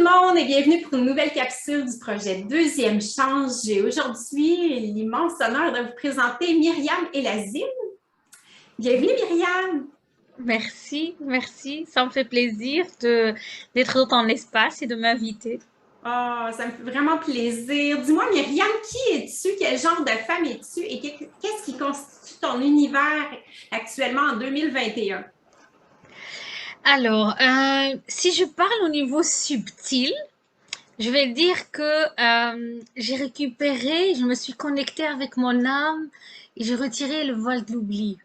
monde et bienvenue pour une nouvelle capsule du projet Deuxième Chance. J'ai aujourd'hui l'immense honneur de vous présenter Myriam Elazim. Bienvenue Myriam! Merci, merci. Ça me fait plaisir d'être dans ton espace et de m'inviter. Oh, ça me fait vraiment plaisir. Dis-moi Myriam, qui es-tu? Quel genre de femme es-tu? Et qu'est-ce qui constitue ton univers actuellement en 2021? Alors, si je parle au niveau subtil, je vais dire que j'ai récupéré, je me suis connectée avec mon âme et j'ai retiré le voile de l'oubli.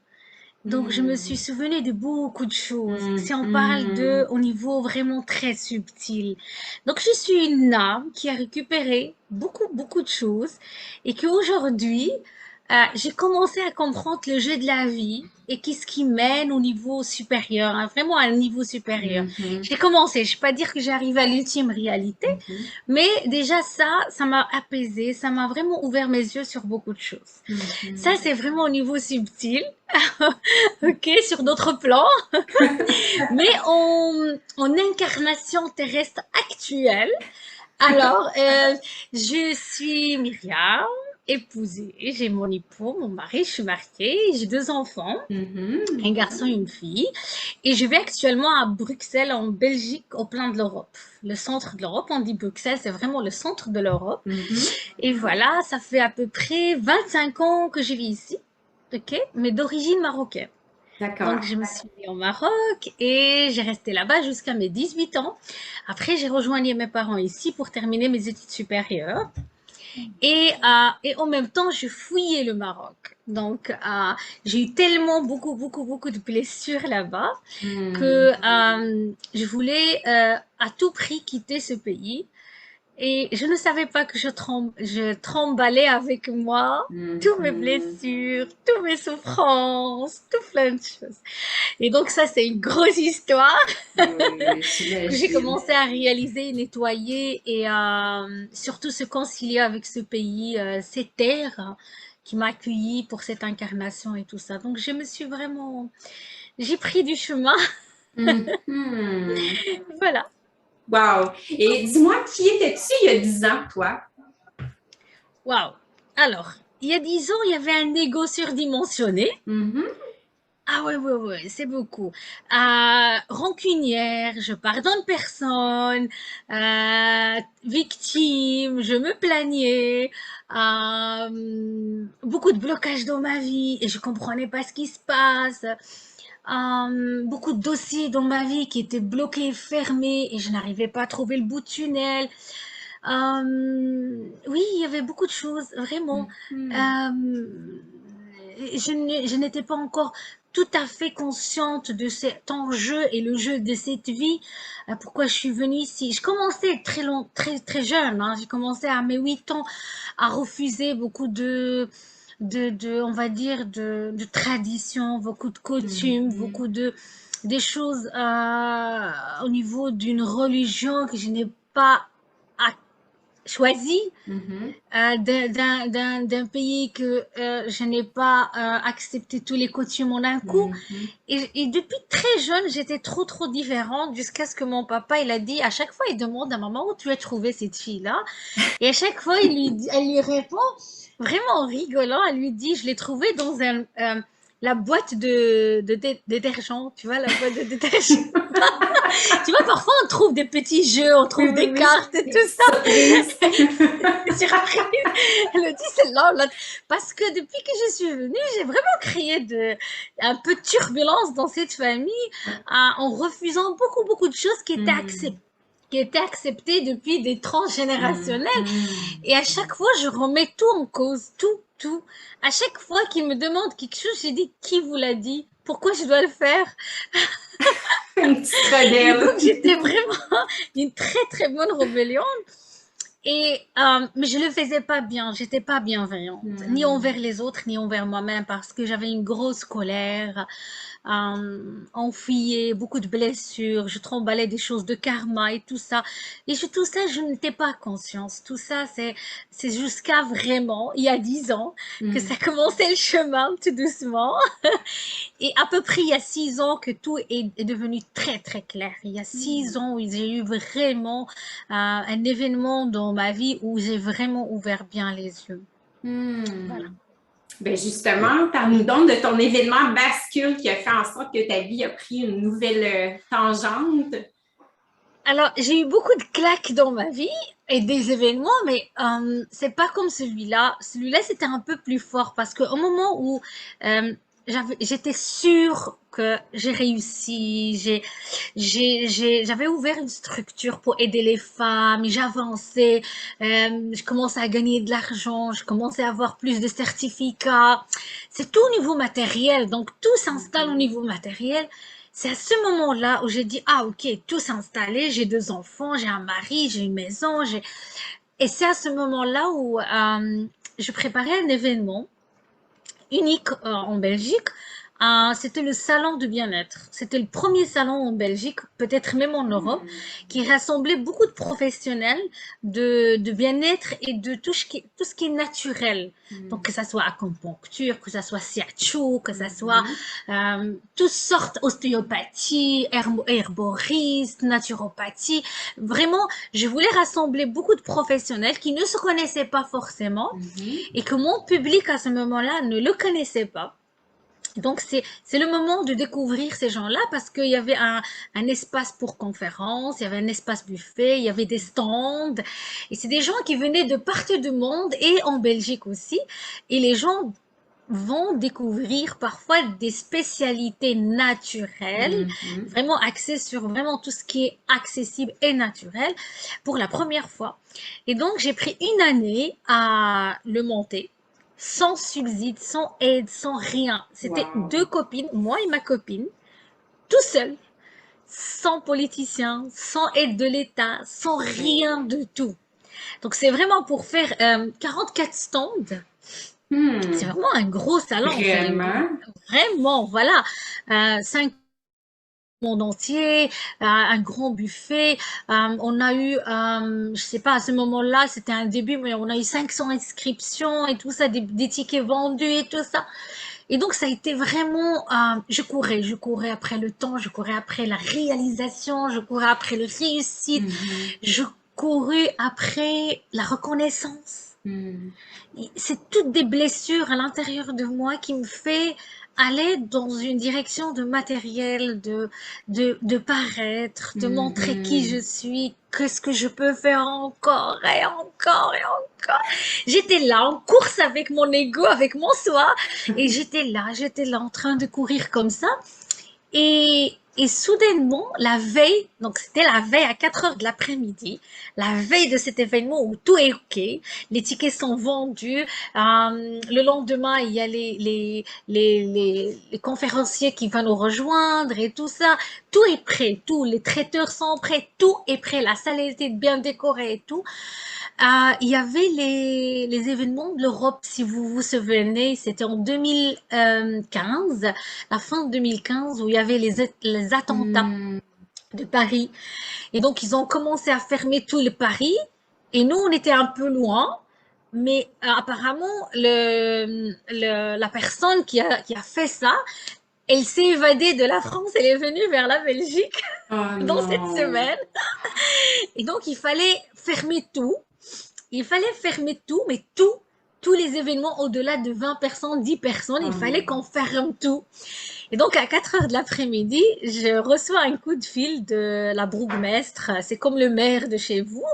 Donc, je me suis Hmm. souvenue de beaucoup de choses. Si on parle Hmm. au niveau vraiment très subtil. Donc, je suis une âme qui a récupéré beaucoup, beaucoup de choses et qu'aujourd'hui, j'ai commencé à comprendre le jeu de la vie et qu'est-ce qui mène au niveau supérieur, hein, vraiment à un niveau supérieur. Mhm. J'ai commencé, je ne vais pas dire que j'arrive à l'ultime réalité, Mhm. mais déjà ça m'a apaisé, ça m'a vraiment ouvert mes yeux sur beaucoup de choses. Ça, Mhm. c'est vraiment au niveau subtil. Ok, sur d'autres plans, mais en incarnation terrestre actuelle. Alors, je suis Myriam, épousée, j'ai mon époux, mon mari, je suis mariée, j'ai deux enfants, Mhm. un garçon et une fille, et je vais actuellement à Bruxelles, en Belgique, au plein de l'Europe. Le centre de l'Europe, on dit Bruxelles, c'est vraiment le centre de l'Europe. Mhm. Et voilà, ça fait à peu près 25 ans que je vis ici, ok, mais d'origine marocaine. Donc, D'accord. je me suis mis au Maroc et j'ai resté là-bas jusqu'à mes 18 ans. Après, j'ai rejoint mes parents ici pour terminer mes études supérieures. Et en même temps, j'ai fouillé le Maroc. Donc, j'ai eu tellement beaucoup de blessures là-bas que Hmm. je voulais à tout prix quitter ce pays. Et je ne savais pas que je tremballais avec moi toutes mes Mhm. blessures, toutes mes souffrances, tout plein de choses. Et donc ça, c'est une grosse histoire Oui, que j'ai j'imagine. commencé à réaliser, nettoyer et surtout se concilier avec ce pays, ces terres qui m'a accueilli pour cette incarnation et tout ça. Donc je me suis vraiment, j'ai pris du chemin. Mhm. Voilà. Wow. Et dis-moi, qui étais-tu il y a 10 ans, toi? Waouh. Alors, il y a 10 ans, il y avait un ego surdimensionné. Mhm. Ah ouais, c'est beaucoup. Rancunière, je pardonne personne, victime, je me plaignais, beaucoup de blocages dans ma vie et je comprenais pas ce qui se passe. Beaucoup de dossiers dans ma vie qui étaient bloqués, fermés et je n'arrivais pas à trouver le bout du tunnel. Oui, il y avait beaucoup de choses, vraiment. Mhm. Euh, je n'étais pas encore tout à fait consciente de cet enjeu et le jeu de cette vie. Pourquoi je suis venue ici? Je commençais très jeune. Hein. J'ai commencé à mes 8 ans à refuser beaucoup on va dire, de traditions, beaucoup de coutumes, Mhm. des choses au niveau d'une religion que je n'ai pas choisi Mhm. d'un pays que je n'ai pas accepté tous les coutumes en un coup. Mhm. Et depuis très jeune, j'étais trop différente jusqu'à ce que mon papa, il a dit, à chaque fois, il demande à maman où tu as trouvé cette fille-là. Et à chaque fois, elle lui répond, vraiment en rigolant, elle lui dit, je l'ai trouvée dans la boîte de détergent, tu vois, la boîte de détergent. Tu vois, parfois, on trouve des petits jeux, on Oui, trouve oui, des oui. cartes et tout ça. Surprise. Surprise. Elle me dit celle-là, l'autre. Parce que depuis que je suis venue, j'ai vraiment créé un peu de turbulence dans cette famille en refusant beaucoup de choses Mhm. qui étaient acceptées depuis des tranches générationnelles. Mhm. Et à chaque fois, je remets tout en cause, tout. À chaque fois qu'il me demande quelque chose, j'ai dit qui vous l'a dit? Pourquoi je dois le faire? Une petite Et donc, rebelle. j'étais vraiment une très bonne rébellion. Mais je le faisais pas bien, j'étais pas bienveillante, ni Mhm. envers les autres, ni envers moi-même, parce que j'avais une grosse colère, enfuyée, beaucoup de blessures, je tremballais des choses de karma et tout ça. Et tout ça, je n'étais pas conscience. Tout ça, c'est jusqu'à vraiment, il y a 10 ans, que ça Mm. commençait le chemin tout doucement. Et à peu près il y a 6 ans que tout est devenu très très clair. Il y a six Mm. ans où j'ai eu vraiment un événement dans ma vie où j'ai vraiment ouvert bien les yeux. Voilà. Mm. Ben justement, parle-nous donc de ton événement bascule qui a fait en sorte que ta vie a pris une nouvelle tangente. Alors, j'ai eu beaucoup de claques dans ma vie et des événements, mais c'est pas comme celui-là. Celui-là, c'était un peu plus fort parce qu'au moment où euh, j'étais sûre que j'ai réussi, j'avais ouvert une structure pour aider les femmes, j'avançais, je commençais à gagner de l'argent, je commençais à avoir plus de certificats. C'est tout au niveau matériel, donc tout s'installe au Mhm. niveau matériel. C'est à ce moment-là où j'ai dit, ah ok, tout s'est installé, j'ai 2 enfants, j'ai un mari, j'ai une maison, j'ai... Et c'est à ce moment-là où je préparais un événement unique en Belgique. C'était le salon de bien-être. C'était le premier salon en Belgique, peut-être même en Europe, qui rassemblait beaucoup de professionnels de bien-être et de tout ce qui est naturel. Donc, que Mhm. ça soit acupuncture, que ça soit shiatsu, que ça soit Mhm. toutes sortes, ostéopathie, herboriste, naturopathie. Vraiment, je voulais rassembler beaucoup de professionnels qui ne se connaissaient pas forcément Mhm. et que mon public à ce moment-là ne le connaissait pas. Donc c'est le moment de découvrir ces gens-là parce qu'il y avait un espace pour conférences, il y avait un espace buffet, il y avait des stands et c'est des gens qui venaient de partout du monde et en Belgique aussi et les gens vont découvrir parfois des spécialités naturelles, Mhm. vraiment axées sur vraiment tout ce qui est accessible et naturel pour la première fois. Et donc, j'ai pris une année à le monter, sans subside, sans aide, sans rien. C'était Wow. 2 copines, moi et ma copine, tout seul, sans politicien, sans aide de l'État, sans rien de tout. Donc, c'est vraiment pour faire 44 stands. C'est Hmm. vraiment un gros salon, c'est Vraiment? vraiment, voilà, 5 monde entier, un grand buffet. On a eu, je sais pas, à ce moment-là, c'était un début, mais on a eu 500 inscriptions et tout ça, des tickets vendus et tout ça. Et donc, ça a été vraiment, je courais après le temps, je courais après la réalisation, je courais après le réussite, Mhm. je courais après la reconnaissance. Hmm. C'est toutes des blessures à l'intérieur de moi qui me fait aller dans une direction de matériel, de paraître, de montrer qui je Mhm. suis, qu'est-ce que je peux faire encore et encore et encore. J'étais là en course avec mon ego, avec mon soi, et j'étais là en train de courir comme ça. Et soudainement, la veille, donc c'était la veille à 4 heures de l'après-midi, la veille de cet événement où tout est OK, les tickets sont vendus, le lendemain, il y a les conférenciers qui vont nous rejoindre et tout ça, tout est prêt, tout, les traiteurs sont prêts, tout est prêt, la salle était bien décorée et tout. Il y avait les événements de l'Europe, si vous vous souvenez, c'était en 2015, la fin de 2015, où il y avait les attentats Hmm. de Paris. Et donc, ils ont commencé à fermer tout le Paris. Et nous, on était un peu loin. Mais apparemment, la personne qui a fait ça, elle s'est évadée de la France, elle est venue vers la Belgique Oh dans cette non. semaine. Et donc, il fallait fermer tout. Il fallait fermer tout, mais tout, tous les événements au-delà de 20 personnes, 10 personnes, il Oh fallait qu'on non. ferme tout. Et donc, à 4 heures de l'après-midi, je reçois un coup de fil de la bourgmestre. C'est comme le maire de chez vous.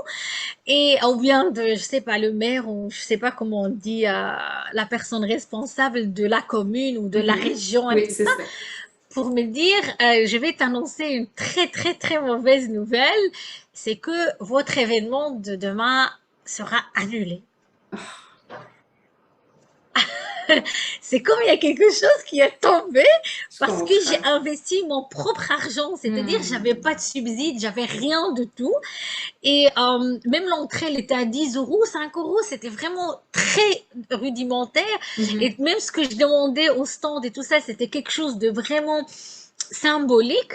Et, ou bien de, je sais pas, le maire, ou je sais pas comment on dit, la personne responsable de la commune ou de la Mhm. région et Oui, tout c'est ça, ça. pour me dire, je vais t'annoncer une très, très, très mauvaise nouvelle. C'est que votre événement de demain sera annulé. C'est comme il y a quelque chose qui est tombé Je parce que j'ai comprends. investi mon propre argent, c'est-à-dire j'avais Hmm. pas de subside, j'avais rien de tout. Et même l'entrée, elle était à 10 euros, 5 euros, c'était vraiment très rudimentaire. Et Mhm. même ce que je demandais au stand et tout ça, c'était quelque chose de vraiment symbolique.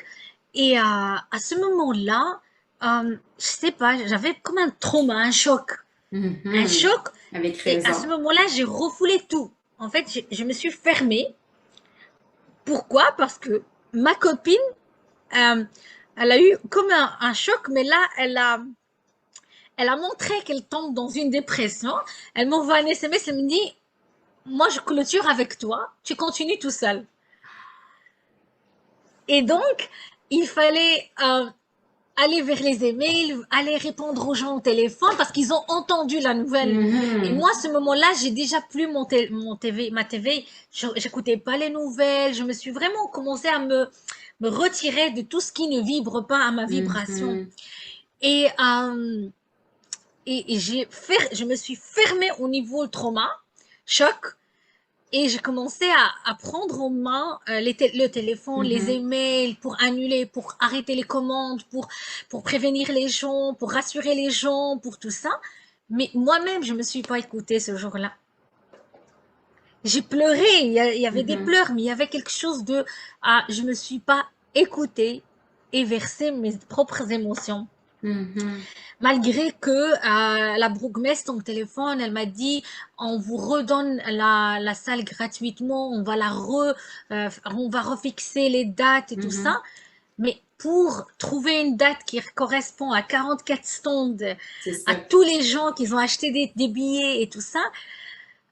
Et à ce moment-là, je sais pas, j'avais comme un trauma, un choc. Un Mhm. choc. Avec Et à ce raison. moment-là, j'ai refoulé tout. En fait, je me suis fermée. Pourquoi? Parce que ma copine, euh, elle a eu comme un choc, mais là, elle a montré qu'elle tombe dans une dépression. Elle m'envoie un SMS, elle me dit, moi, je clôture avec toi, tu continues tout seul. Et donc, il fallait aller vers les emails, aller répondre aux gens au téléphone parce qu'ils ont entendu la nouvelle. Et Mhm. moi, à ce moment-là, j'ai déjà plus mon TV, ma TV. J'écoutais pas les nouvelles. Je me suis vraiment commencé à me retirer de tout ce qui ne vibre pas à ma vibration. Mhm. Et, je me suis fermée au niveau trauma, choc, et j'ai commencé à prendre en main le téléphone, les Mhm. emails pour annuler, pour arrêter les commandes, pour prévenir les gens, pour rassurer les gens, pour tout ça. Mais moi-même, je ne me suis pas écoutée ce jour-là. J'ai pleuré, il y avait des Mhm. pleurs, mais il y avait quelque chose de... Ah, je ne me suis pas écoutée et versé mes propres émotions. Mhm. Malgré que la bourgmestre au téléphone, elle m'a dit, on vous redonne la salle gratuitement, on va refixer les dates et tout Mhm. ça. Mais pour trouver une date qui correspond à 44 stands, C'est à ça. tous les gens qui ont acheté des billets et tout ça,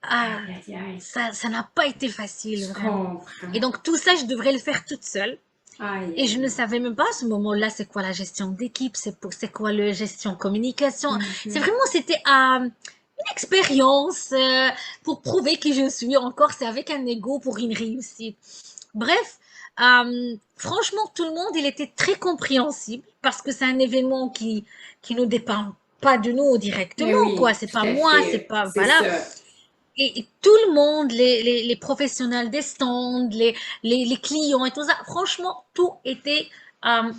ah, Aïe, aïe, aïe. ça n'a pas été facile, Je vraiment. Et comprends. donc tout ça, je devrais le faire toute seule. Aïe, Et je aïe, ne aïe. savais même pas à ce moment-là c'est quoi la gestion d'équipe, c'est quoi la gestion communication. C'est Mhm. vraiment, c'était une expérience pour prouver qui je suis encore, c'est avec un ego pour une réussite. Bref, franchement, tout le monde, il était très compréhensible parce que c'est un événement qui ne dépend pas de nous Mais directement, quoi. oui, C'est pas tout à moi, c'est fait. pas, C'est voilà. ça. Et tout le monde, les professionnels des stands, les clients et tout ça, franchement, tout était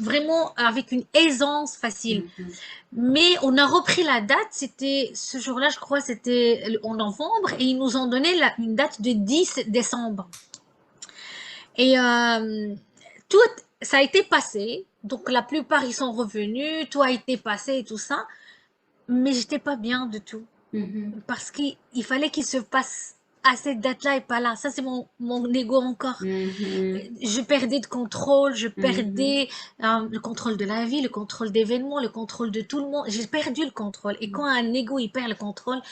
vraiment avec une aisance facile. Mhm. Mais on a repris la date, c'était ce jour-là, je crois, c'était en novembre, et ils nous ont donné une date de 10 décembre. Et tout, ça a été passé, donc la plupart ils sont revenus, tout a été passé et tout ça, mais j'étais pas bien du tout Mhm. parce qu'il fallait qu'il se passe à cette date-là et pas là. Ça, c'est mon ego encore. Mhm. Je perdais de contrôle, je Mhm. perdais le contrôle de la vie, le contrôle d'événements, le contrôle de tout le monde. J'ai perdu le contrôle. Et quand un ego, il perd le contrôle,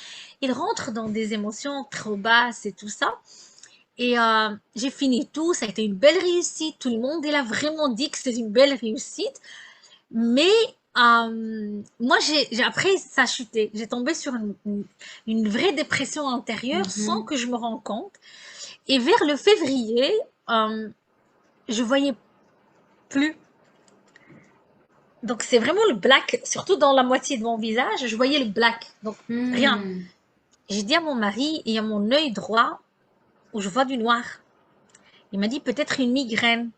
il rentre dans des émotions trop basses et tout ça. Et j'ai fini tout, ça a été une belle réussite. Tout le monde, il a vraiment dit que c'est une belle réussite. Mais moi, après, ça a chuté. J'ai tombé sur une vraie dépression intérieure sans Mhm. que je me rende compte. Et vers le février, euh, je voyais plus. Donc, c'est vraiment le black, surtout dans la moitié de mon visage, je voyais le black. Donc, rien. Mhm. J'ai dit à mon mari, il y a mon œil droit où je vois du noir. Il m'a dit peut-être une migraine.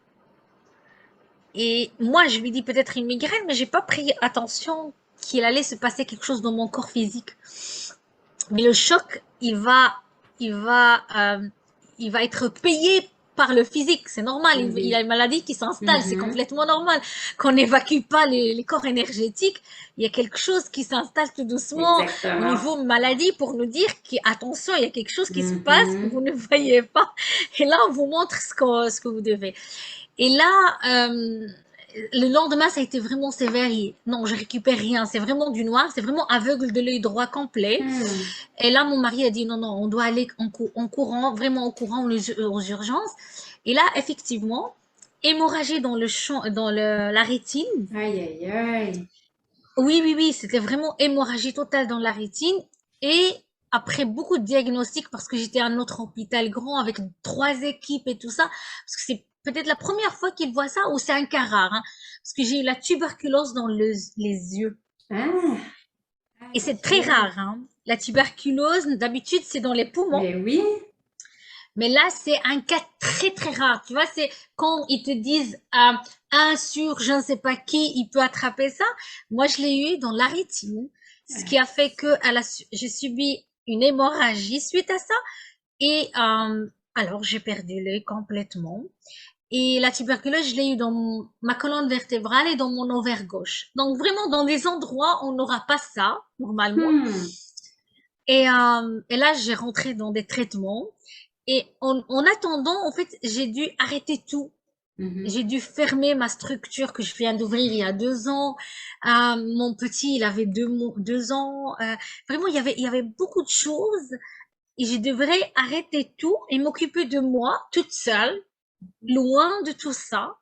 Et moi, je lui dis peut-être une migraine, mais j'ai pas pris attention qu'il allait se passer quelque chose dans mon corps physique. Mais le choc, il va, il va être payé par le physique. C'est normal. Il y a Oui. une maladie qui s'installe. C'est Mhm. complètement normal. Qu'on n'évacue pas les corps énergétiques, il y a quelque chose qui s'installe tout doucement au Exactement. niveau maladie pour nous dire qu'attention, il y a quelque chose qui se passe que Mhm. vous ne voyez pas. Et là, on vous montre ce que vous devez. Et là, le lendemain, ça a été vraiment sévère. Non, je récupère rien. C'est vraiment du noir. C'est vraiment aveugle de l'œil droit complet. Mhm. Et là, mon mari a dit non, non, on doit aller en courant, vraiment en courant aux urgences. Et là, effectivement, hémorragie dans le champ, dans la rétine. Aïe, aïe, aïe. Oui, oui, oui, c'était vraiment hémorragie totale dans la rétine. Et après beaucoup de diagnostics, parce que j'étais à un autre hôpital grand avec 3 équipes et tout ça, parce que c'est peut-être la première fois qu'ils voient ça, ou c'est un cas rare, hein, parce que j'ai eu la tuberculose dans les yeux. Ah, Et aïe, c'est très aïe, aïe. rare, hein. La tuberculose, d'habitude, c'est dans les poumons. Mais oui. Mais là, c'est un cas très, très rare. Tu vois, c'est quand ils te disent un sur je ne sais pas qui, il peut attraper ça. Moi, je l'ai eu dans la rétine, ce qui Ouais. a fait que j'ai subi une hémorragie suite à ça. Et alors, j'ai perdu l'œil complètement. Et la tuberculose, je l'ai eu dans ma colonne vertébrale et dans mon ovaire gauche. Donc, vraiment, dans des endroits, on n'aura pas ça, normalement. Hmm. Et là, j'ai rentré dans des traitements. Et en attendant, en fait, j'ai dû arrêter tout. Mhm. J'ai dû fermer ma structure que je viens d'ouvrir il y a 2 ans. Mon petit, il avait 2 ans. Vraiment, il y avait beaucoup de choses. Et je devrais arrêter tout et m'occuper de moi toute seule, loin de tout ça.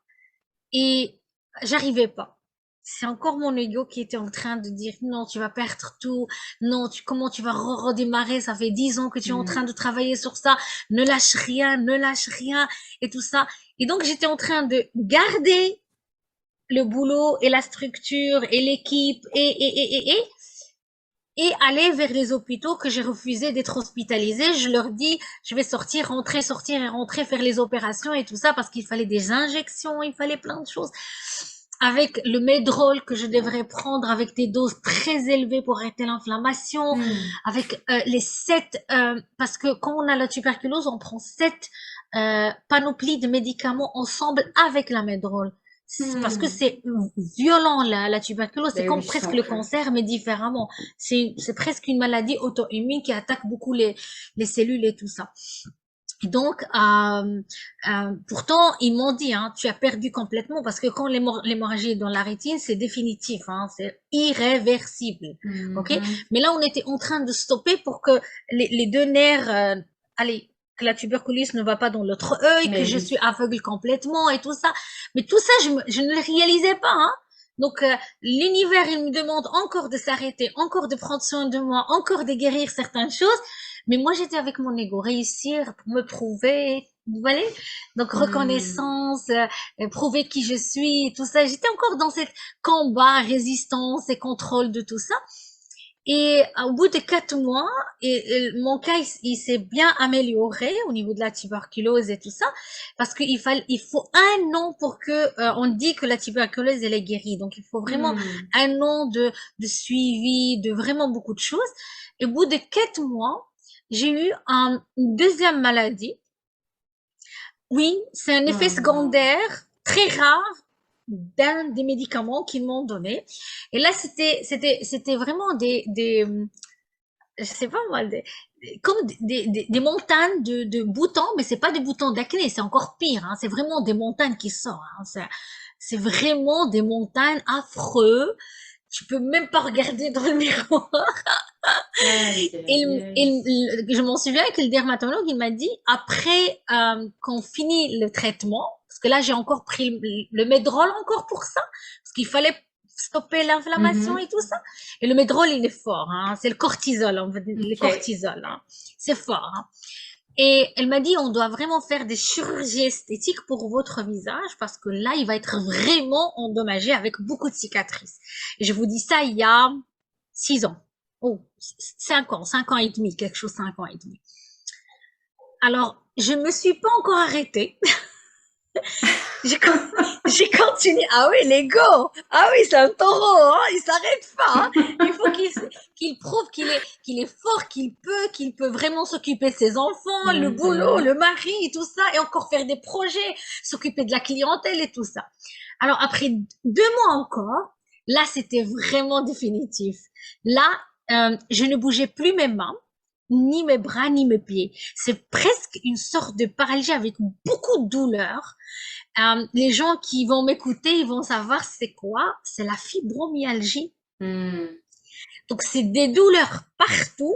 Et j'arrivais pas. C'est encore mon ego qui était en train de dire non, tu vas perdre tout. Non, comment tu vas redémarrer? Ça fait 10 ans que tu es en train Hmm. de travailler sur ça. Ne lâche rien, ne lâche rien et tout ça. Et donc, j'étais en train de garder le boulot et la structure et l'équipe et aller vers les hôpitaux que j'ai refusé d'être hospitalisée. Je leur dis, je vais sortir et rentrer, faire les opérations et tout ça parce qu'il fallait des injections, il fallait plein de choses. Avec le Medrol que je devrais prendre avec des doses très élevées pour arrêter l'inflammation, Hmm. avec les 7, parce que quand on a la tuberculose, on prend 7 panoplies de médicaments ensemble avec la Medrol. Parce que Hmm. c'est violent la tuberculose, c'est Ben oui, comme je presque le comprends. cancer mais différemment. C'est presque une maladie auto-immune qui attaque beaucoup les cellules et tout ça. Et donc, pourtant, ils m'ont dit, hein, tu as perdu complètement parce que quand l'hémorragie est dans la rétine, c'est définitif, hein, c'est irréversible, ok? Mhm. Mais là, on était en train de stopper pour que les deux nerfs, allez, que la tuberculose ne va pas dans l'autre œil, que Mais je suis oui. aveugle complètement et tout ça. Mais tout ça, je ne le réalisais pas, hein. Donc, l'univers, il me demande encore de s'arrêter, encore de prendre soin de moi, encore de guérir certaines choses. Mais moi, j'étais avec mon ego, réussir pour me prouver, vous voyez? Donc, Hmm. reconnaissance, prouver qui je suis, tout ça. J'étais encore dans cette combat, résistance et contrôle de tout ça. Et au bout de 4 mois, mon cas, il s'est bien amélioré au niveau de la tuberculose et tout ça, parce il faut un an pour que on dit que la tuberculose elle est guérie. Donc il faut vraiment Hmm. un an de suivi, de vraiment beaucoup de choses. Et au bout de 4 mois, j'ai eu une deuxième maladie. Oui, c'est un effet Oh. secondaire très rare d'un des médicaments qu'ils m'ont donné. Et là, c'était vraiment je sais pas moi, comme des montagnes de boutons, mais c'est pas des boutons d'acné, c'est encore pire, hein. C'est vraiment des montagnes qui sortent, hein. C'est vraiment des montagnes affreux. Tu peux même pas regarder dans le miroir. Aïe, aïe, aïe. Je m'en souviens que le dermatologue, il m'a dit, après qu'on finit le traitement, parce que là, j'ai encore pris le Medrol encore pour ça, parce qu'il fallait stopper l'inflammation et Mhm. tout ça. Et le Medrol, il est fort, hein. C'est le cortisol, on va dire, le OK. cortisol, hein. C'est fort, hein. Et elle m'a dit, on doit vraiment faire des chirurgies esthétiques pour votre visage parce que là, il va être vraiment endommagé avec beaucoup de cicatrices. Et je vous dis ça il y a 6 ans. Oh, 5 ans et demi, quelque chose, 5 ans et demi. Alors, je me suis pas encore arrêtée. J'ai j'ai continué. Ah oui, l'ego. Ah oui, c'est un taureau, hein. Il s'arrête pas, hein. Il faut qu'il prouve qu'il est fort, qu'il peut vraiment s'occuper de ses enfants, le boulot, Mhm. le mari et tout ça, et encore faire des projets, s'occuper de la clientèle et tout ça. Alors, après 2 mois encore, là, c'était vraiment définitif. Là, je ne bougeais plus mes mains, ni mes bras, ni mes pieds. C'est presque une sorte de paralysie avec beaucoup de douleur. Les gens qui vont m'écouter, ils vont savoir c'est quoi. C'est la fibromyalgie. Hmm. Donc, c'est des douleurs partout,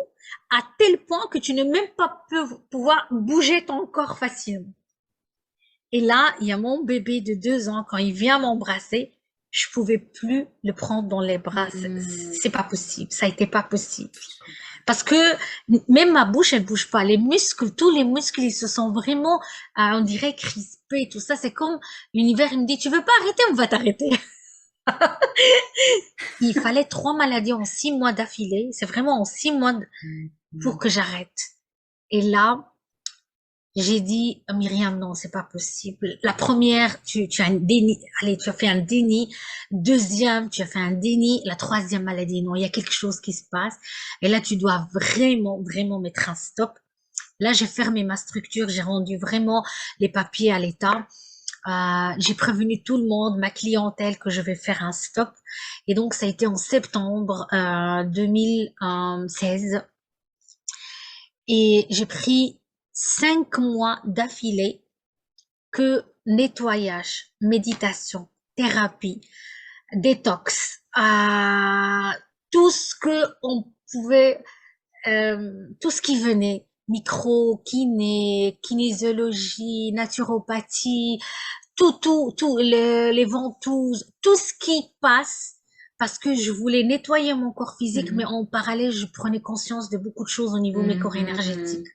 à tel point que tu ne même pas pouvoir bouger ton corps facilement. Et là, il y a mon bébé de 2 ans, quand il vient m'embrasser, je pouvais plus le prendre dans les bras. Hmm. C'est pas possible. Ça a été pas possible. Je comprends. Parce que même ma bouche, elle bouge pas. Les muscles, tous les muscles, ils se sont vraiment, on dirait, crispés. Tout ça, c'est comme l'univers, il me dit, tu veux pas arrêter, on va t'arrêter. Il fallait 3 maladies en 6 mois d'affilée. C'est vraiment en 6 mois pour Mhm. que j'arrête. Et là, J'ai dit, Myriam, non, c'est pas possible. La première, tu as un déni. Allez, tu as fait un déni. Deuxième, tu as fait un déni. La troisième, elle a dit, non, il y a quelque chose qui se passe. Et là, tu dois vraiment, vraiment mettre un stop. Là, j'ai fermé ma structure. J'ai rendu vraiment les papiers à l'État. J'ai prévenu tout le monde, ma clientèle, que je vais faire un stop. Et donc, ça a été en septembre 2016. Et j'ai pris 5 mois d'affilée que nettoyage, méditation, thérapie, détox, tout ce que on pouvait, tout ce qui venait, micro, kiné, kinésiologie, naturopathie, tout, les ventouses, tout ce qui passe, parce que je voulais nettoyer mon corps physique, mais Mhm. en parallèle, je prenais conscience de beaucoup de choses au niveau de mes corps énergétiques. Mhm.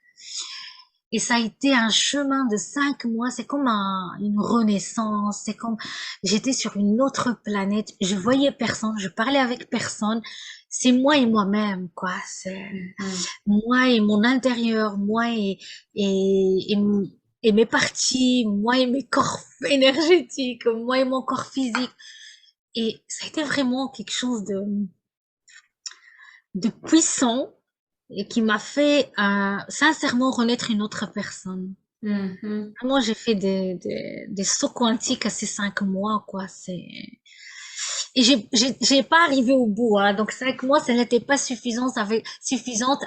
Et ça a été un chemin de 5 mois. C'est comme une renaissance. C'est comme j'étais sur une autre planète. Je voyais personne. Je parlais avec personne. C'est moi et moi-même, quoi. C'est Mhm. moi et mon intérieur, moi et, et mes parties, moi et mes corps énergétiques, moi et mon corps physique. Et ça a été vraiment quelque chose de puissant et qui m'a fait sincèrement renaître une autre personne. Mhm. Vraiment, j'ai fait des sauts quantiques à ces 5 mois, quoi. Et j'ai pas arrivé au bout, hein. Donc 5 mois, ça n'était pas suffisante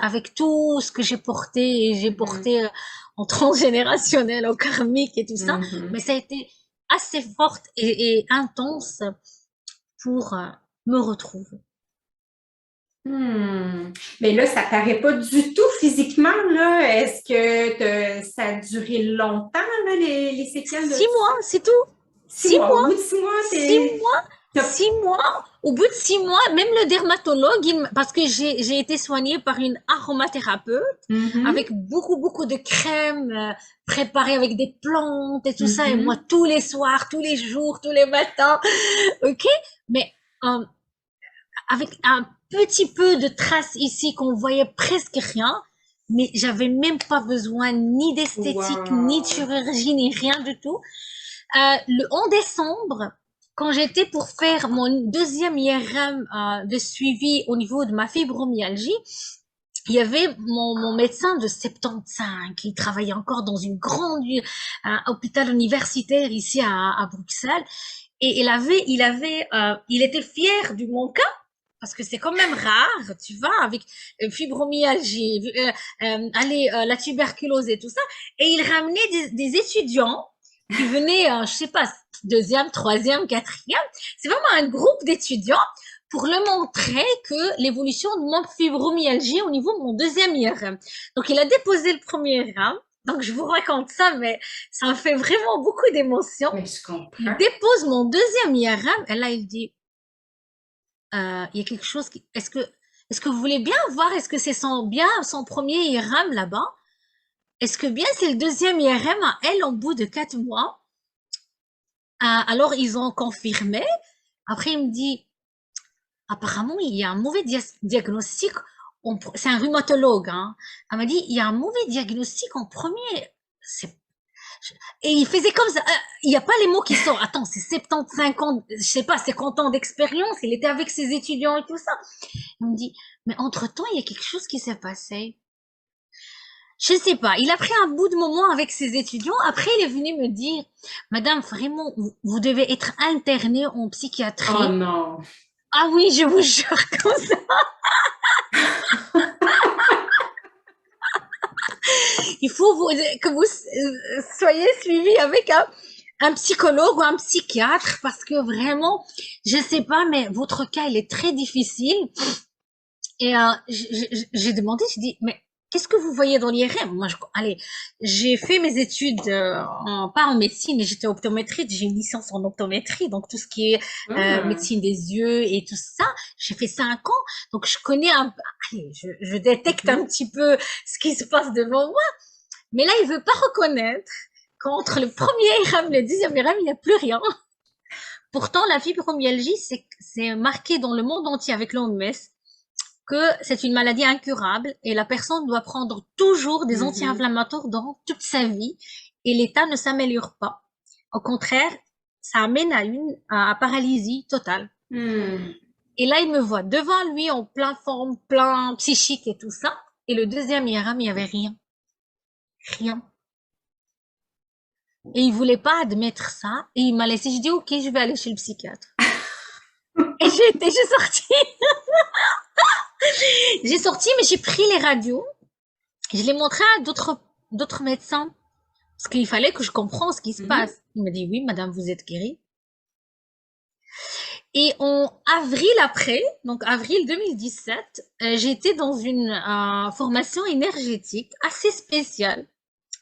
avec tout ce que j'ai porté et j'ai Mhm. porté en transgénérationnel, en karmique et tout ça. Mhm. Mais ça a été assez forte et intense pour me retrouver. Hmm. Mais là, ça paraît pas du tout physiquement, là. Est-ce que ça a duré longtemps, là, les séquelles de Six tout ça? mois, c'est tout. Six Six mois. Au bout mois. de 6 mois, Six mois. t'as- 6 mois. Au bout de 6 mois, même le dermatologue, parce que j'ai été soignée par une aromathérapeute Mhm. avec beaucoup, beaucoup de crèmes préparées avec des plantes et tout ça. Et moi, Mhm. tous les soirs, tous les jours, tous les matins. OK? Mais euh, avec un petit peu de traces ici qu'on voyait presque rien. Mais j'avais même pas besoin ni d'esthétique, ni de Wow. chirurgie, ni rien du tout. En décembre, quand j'étais pour faire mon deuxième IRM de suivi au niveau de ma fibromyalgie, il y avait mon médecin de 75 qui travaillait encore dans une grande hôpital universitaire ici à Bruxelles. Et il était fier du mon cas parce que c'est quand même rare, tu vois, avec fibromyalgie, allez, la tuberculose et tout ça. Et il ramenait des étudiants qui venaient, je sais pas, deuxième, troisième, quatrième. C'est vraiment un groupe d'étudiants pour le montrer que l'évolution de mon fibromyalgie au niveau de mon deuxième IRM. Donc, il a déposé le premier IRM. Donc, je vous raconte ça, mais ça me fait vraiment beaucoup d'émotions. Mais je Il comprends. dépose mon deuxième IRM et là, il dit, il y a quelque chose qui, est-ce que vous voulez bien voir, est-ce que c'est bien son premier IRM là-bas? Est-ce que bien c'est le deuxième IRM à elle en bout de 4 mois? Alors, ils ont confirmé. Après, il me dit, apparemment, il y a un mauvais diagnostic. C'est un rhumatologue, hein. Elle m'a dit, il y a un mauvais diagnostic en premier. Et il faisait comme ça. Il n'y a pas les mots qui sortent. Attends, c'est 75 ans, je sais pas, 50 ans d'expérience. Il était avec ses étudiants et tout ça. Il me dit, mais entre-temps, il y a quelque chose qui s'est passé. Je ne sais pas. Il a pris un bout de moment avec ses étudiants. Après, il est venu me dire, Madame, vraiment, vous devez être internée en Oh psychiatrie. non. Ah oui, je vous jure, comme ça. Il faut que vous soyez suivi avec un psychologue ou un psychiatre parce que vraiment, je sais pas, mais votre cas, il est très difficile. Et j'ai demandé, j'ai dit, mais qu'est-ce que vous voyez dans l'IRM? Moi, allez, j'ai fait mes études, pas en médecine, mais j'étais optométriste, j'ai une licence en optométrie, donc tout ce qui est Ah. médecine des yeux et tout ça, j'ai fait 5 ans, donc je connais allez, je détecte un Mhm. petit peu ce qui se passe devant moi, mais là, il veut pas reconnaître qu'entre le premier IRM et le deuxième IRM, il n'y a plus rien. Pourtant, la fibromyalgie, c'est marqué dans le monde entier avec l'OMS. que c'est une maladie incurable et la personne doit prendre toujours des Mhm. anti-inflammatoires dans toute sa vie et l'état ne s'améliore pas. Au contraire, ça amène à à paralysie totale. Hmm. Et là, il me voit devant lui en plein forme, plein psychique et tout ça. Et le deuxième IRM, il y avait rien. Rien. Et il voulait pas admettre ça. Et il m'a laissé. Je dis, OK, je vais aller chez le psychiatre. Et j'ai sorti. J'ai sorti, mais j'ai pris les radios. Je les montrais à d'autres médecins. Parce qu'il fallait que je comprenne ce qui se Mhm. passe. Il m'a dit, oui, madame, vous êtes guérie. Et en avril après, donc avril 2017, j'étais dans une formation énergétique assez spéciale.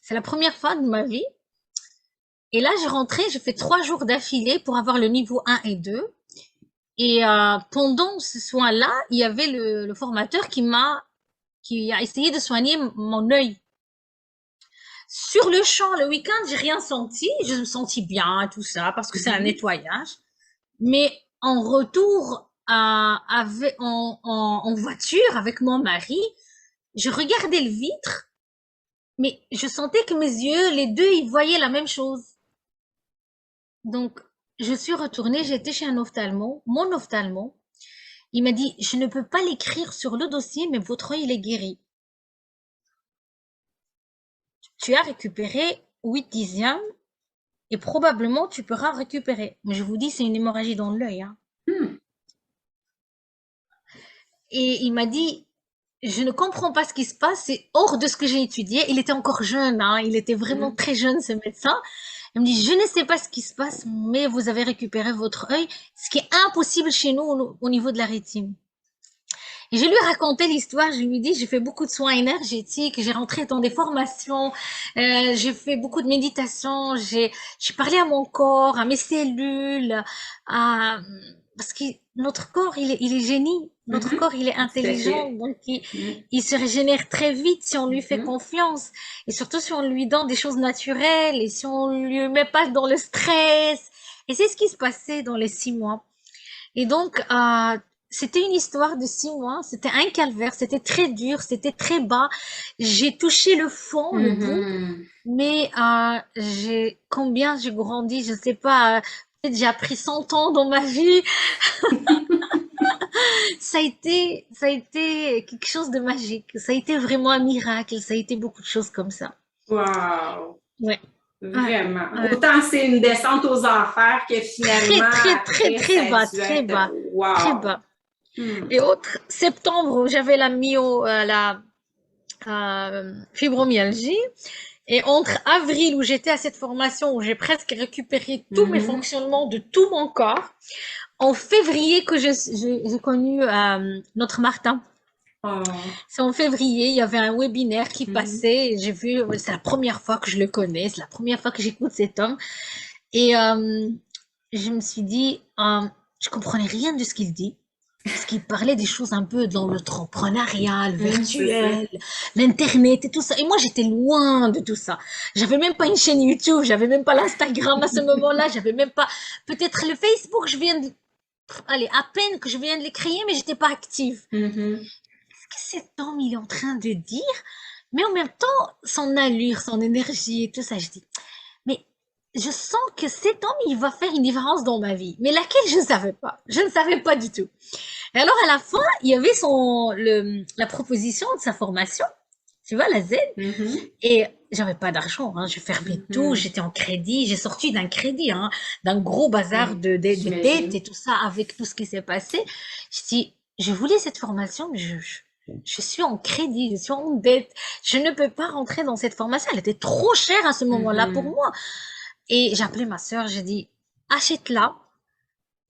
C'est la première fois de ma vie. Et là, je rentrais, j'ai fait 3 jours d'affilée pour avoir le niveau 1 et 2. Et pendant ce soin-là, il y avait le formateur qui a essayé de soigner mon œil. Sur le champ, le week-end, j'ai rien senti. Je me sentis bien, tout ça, parce que c'est un Mhm. nettoyage. Mais en retour en voiture avec mon mari, je regardais le vitre, mais je sentais que mes yeux, les deux, ils voyaient la même chose. Donc, je suis retournée, j'étais chez un ophtalmo, mon ophtalmo. Il m'a dit, je ne peux pas l'écrire sur le dossier, mais votre œil, il est guéri. Tu as récupéré 8 dixièmes et probablement tu pourras récupérer. Mais je vous dis, c'est une hémorragie dans l'œil, hein. Hmm. Et il m'a dit, je ne comprends pas ce qui se passe, c'est hors de ce que j'ai étudié. Il était encore jeune, hein, il était vraiment Mhm. très jeune, ce médecin. Il me dit, je ne sais pas ce qui se passe, mais vous avez récupéré votre œil, ce qui est impossible chez nous au niveau de la rétine. Et je lui racontais l'histoire, je lui dis, j'ai fait beaucoup de soins énergétiques, j'ai rentré dans des formations, j'ai fait beaucoup de méditation, j'ai parlé à mon corps, à mes cellules, à, parce que notre corps, il est génie, notre Mhm. corps, il est Tout à intelligent, fait. donc Mhm. il se régénère très vite si on lui fait Mhm. confiance, et surtout si on lui donne des choses naturelles, et si on lui met pas dans le stress. Et c'est ce qui se passait dans les 6 mois. Et donc, c'était une histoire de 6 mois. C'était un calvaire. C'était très dur. C'était très bas. J'ai touché le fond, le bout. Mhm. Mais combien j'ai grandi, je sais pas. Peut-être j'ai appris 100 ans dans ma vie. Ça a été quelque chose de magique. Ça a été vraiment un miracle. Ça a été beaucoup de choses comme ça. Wow. Ouais, ouais, Vraiment. ouais. Autant c'est une descente aux enfers que Très, finalement, très, très, après, très ça a bas, dû très être bas, très wow. bas. Hmm. Et autre, septembre, j'avais la fibromyalgie. Et entre avril, où j'étais à cette formation, où j'ai presque récupéré tous mes Mhm. fonctionnements de tout mon corps, en février que j'ai connu notre Martin. Oh. C'est en février, il y avait un webinaire qui Mhm. passait, et j'ai vu, c'est la première fois que je le connais, c'est la première fois que j'écoute cet homme. Et je me suis dit, je comprenais rien de ce qu'il dit. Parce qu'il parlait des choses un peu dans l'entrepreneuriat, le C'est ça. virtuel, l'internet et tout ça. Et moi, j'étais loin de tout ça. J'avais même pas une chaîne YouTube, j'avais même pas l'Instagram à ce moment-là, j'avais même pas, peut-être le Facebook, allez, à peine que je viens de les créer, mais j'étais pas active. Mhm. Qu'est-ce que cet homme, il est en train de dire? Mais en même temps, son allure, son énergie et tout ça, je dis, mais je sens que cet homme, il va faire une différence dans ma vie. Mais laquelle, je ne savais pas. Je ne savais pas du tout. Et alors, à la fin, il y avait la proposition de sa formation, tu vois, la Z. Mhm. Et j'avais pas d'argent, hein. Je fermais tout, Mhm. j'étais en crédit, j'ai sorti d'un crédit, hein, d'un gros bazar Oui, de dettes j'imagine. et tout ça avec tout ce qui s'est passé. Je dis, je voulais cette formation, mais je suis en crédit, je suis en dette. Je ne peux pas rentrer dans cette formation. Elle était trop chère à ce moment-là pour Mhm. moi. Et j'ai appelé ma sœur, j'ai dit, achète-la.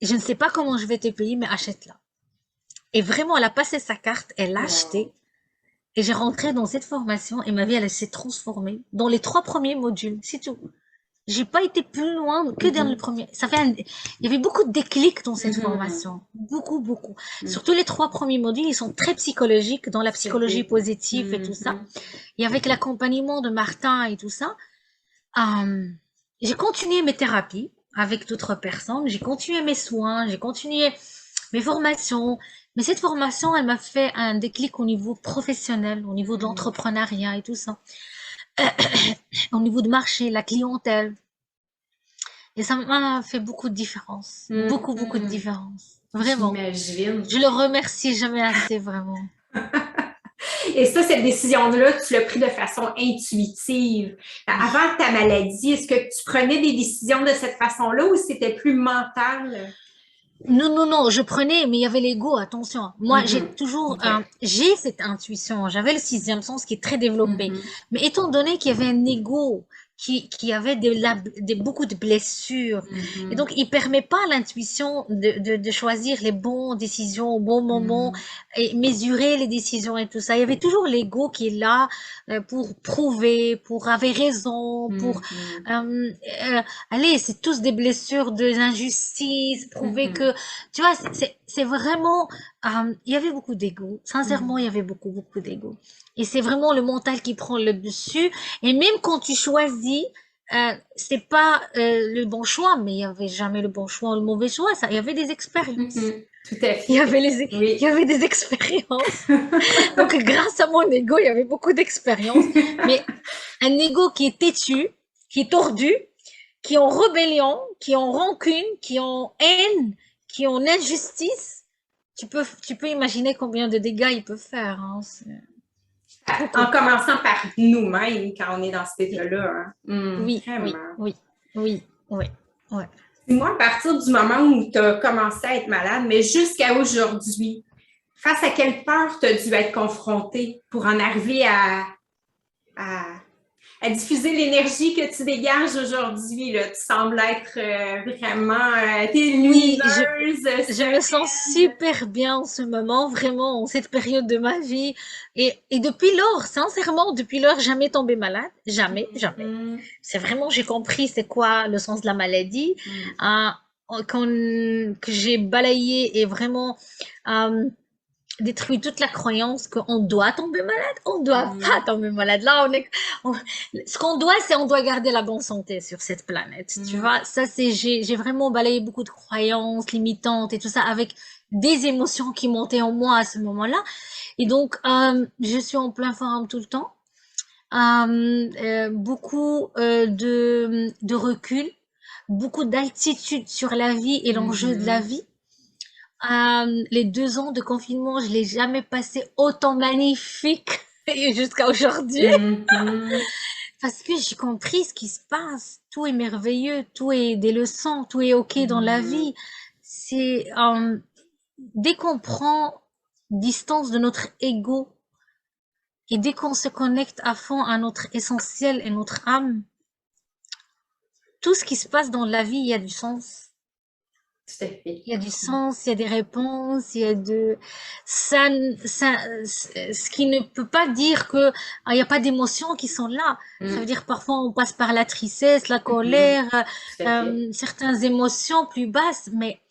Je ne sais pas comment je vais te payer, mais achète-la. Et vraiment, elle a passé sa carte, elle l'a Wow. acheté. Et j'ai rentré dans cette formation et ma vie, elle s'est transformée dans les 3 premiers modules. C'est tout. J'ai pas été plus loin que dans le Mhm. premier. Il y avait beaucoup de déclics dans cette Mhm. formation. Beaucoup, beaucoup. Mhm. Surtout les 3 premiers modules, ils sont très psychologiques dans la Tout à psychologie fait. positive et tout ça. Mhm. Et avec l'accompagnement de Martin et tout ça, euh, j'ai continué mes thérapies avec d'autres personnes. J'ai continué mes soins. J'ai continué mes formations. Mais cette formation, elle m'a fait un déclic au niveau professionnel, au niveau de Mhm. l'entrepreneuriat et tout ça, au niveau du marché, la clientèle. Et ça m'a fait beaucoup de différence. Beaucoup, beaucoup de Mhm. différence. Vraiment. J'imagine. Je le remercie jamais assez, vraiment. Et ça, cette décision-là, tu l'as pris de façon intuitive. Oui. Avant ta maladie, est-ce que tu prenais des décisions de cette façon-là ou c'était plus mental? Non, non, non, je prenais, mais il y avait l'ego, attention. Moi, j'ai Mhm. toujours, OK. j'ai cette intuition. J'avais le sixième sens qui est très développé. Mhm. Mais étant donné qu'il y avait un ego qui avait beaucoup de blessures, et Mhm. donc il permet pas à l'intuition de choisir les bonnes décisions au bon moment Mhm. et mesurer les décisions et tout ça. Il y avait toujours l'ego qui est là pour prouver, pour avoir raison, pour Mhm. euh, allez, c'est tous des blessures, des injustices, prouver Mhm. que, tu vois, c'est vraiment, il y avait beaucoup d'ego. Sincèrement, il y Mhm. avait beaucoup, beaucoup d'ego. Et c'est vraiment le mental qui prend le dessus. Et même quand tu choisis, c'est pas le bon choix, mais il y avait jamais le bon choix ou le mauvais choix. Ça, il y avait des expériences. Mhm. Tout à Il y fait. avait il y Oui. avait des expériences. Donc, grâce à mon ego, il y avait beaucoup d'expériences. Mais un ego qui est têtu, qui est tordu, qui ont rébellion, qui ont rancune, qui ont haine, qui ont injustice, tu peux imaginer combien de dégâts ils peuvent faire. Hein. C'est En beaucoup. commençant par nous-mêmes quand on est dans cet Oui, état-là. Hein. oui, oui, Vraiment. oui, oui, oui, ouais. Moi, à partir du moment où tu as commencé à être malade, mais jusqu'à aujourd'hui, face à quelle peur tu as dû être confronté pour en arriver à, à diffuser l'énergie que tu dégages aujourd'hui? Là. Tu sembles être vraiment, t'es Oui, lumineuse, je me sens sereine. super bien en ce moment, vraiment, en cette période de ma vie. Et depuis lors, sincèrement, depuis lors, jamais tombé malade. Jamais, jamais. Mhm. C'est vraiment, j'ai compris c'est quoi le sens de la maladie, Mhm. euh, que j'ai balayé et vraiment euh, détruit toute la croyance qu'on doit tomber malade, on doit pas Mhm. tomber malade. Là, on- ce qu'on doit, c'est on doit garder la bonne santé sur cette planète. Tu Mhm. vois, ça c'est, j'ai vraiment balayé beaucoup de croyances limitantes et tout ça avec des émotions qui montaient en moi à ce moment-là. Et donc, je suis en plein forme tout le temps. Beaucoup de recul, beaucoup d'altitude sur la vie et l'enjeu de la Mhm. vie. Les 2 ans de confinement, je l'ai jamais passé autant magnifique jusqu'à aujourd'hui Mhm. parce que j'ai compris ce qui se passe. Tout est merveilleux, tout est des leçons, tout est ok dans la Mhm. vie. C'est dès qu'on prend distance de notre ego et dès qu'on se connecte à fond à notre essentiel et notre âme, tout ce qui se passe dans la vie, il y a du sens. Tout à fait. Il y a du sens, il y a des réponses, il y a de ça, ça, ce qui ne peut pas dire que il n'y a pas d'émotions qui sont là. Ça veut Mhm. dire parfois on passe par la tristesse, la Mhm. colère, Tout à fait. certaines émotions plus basses, mais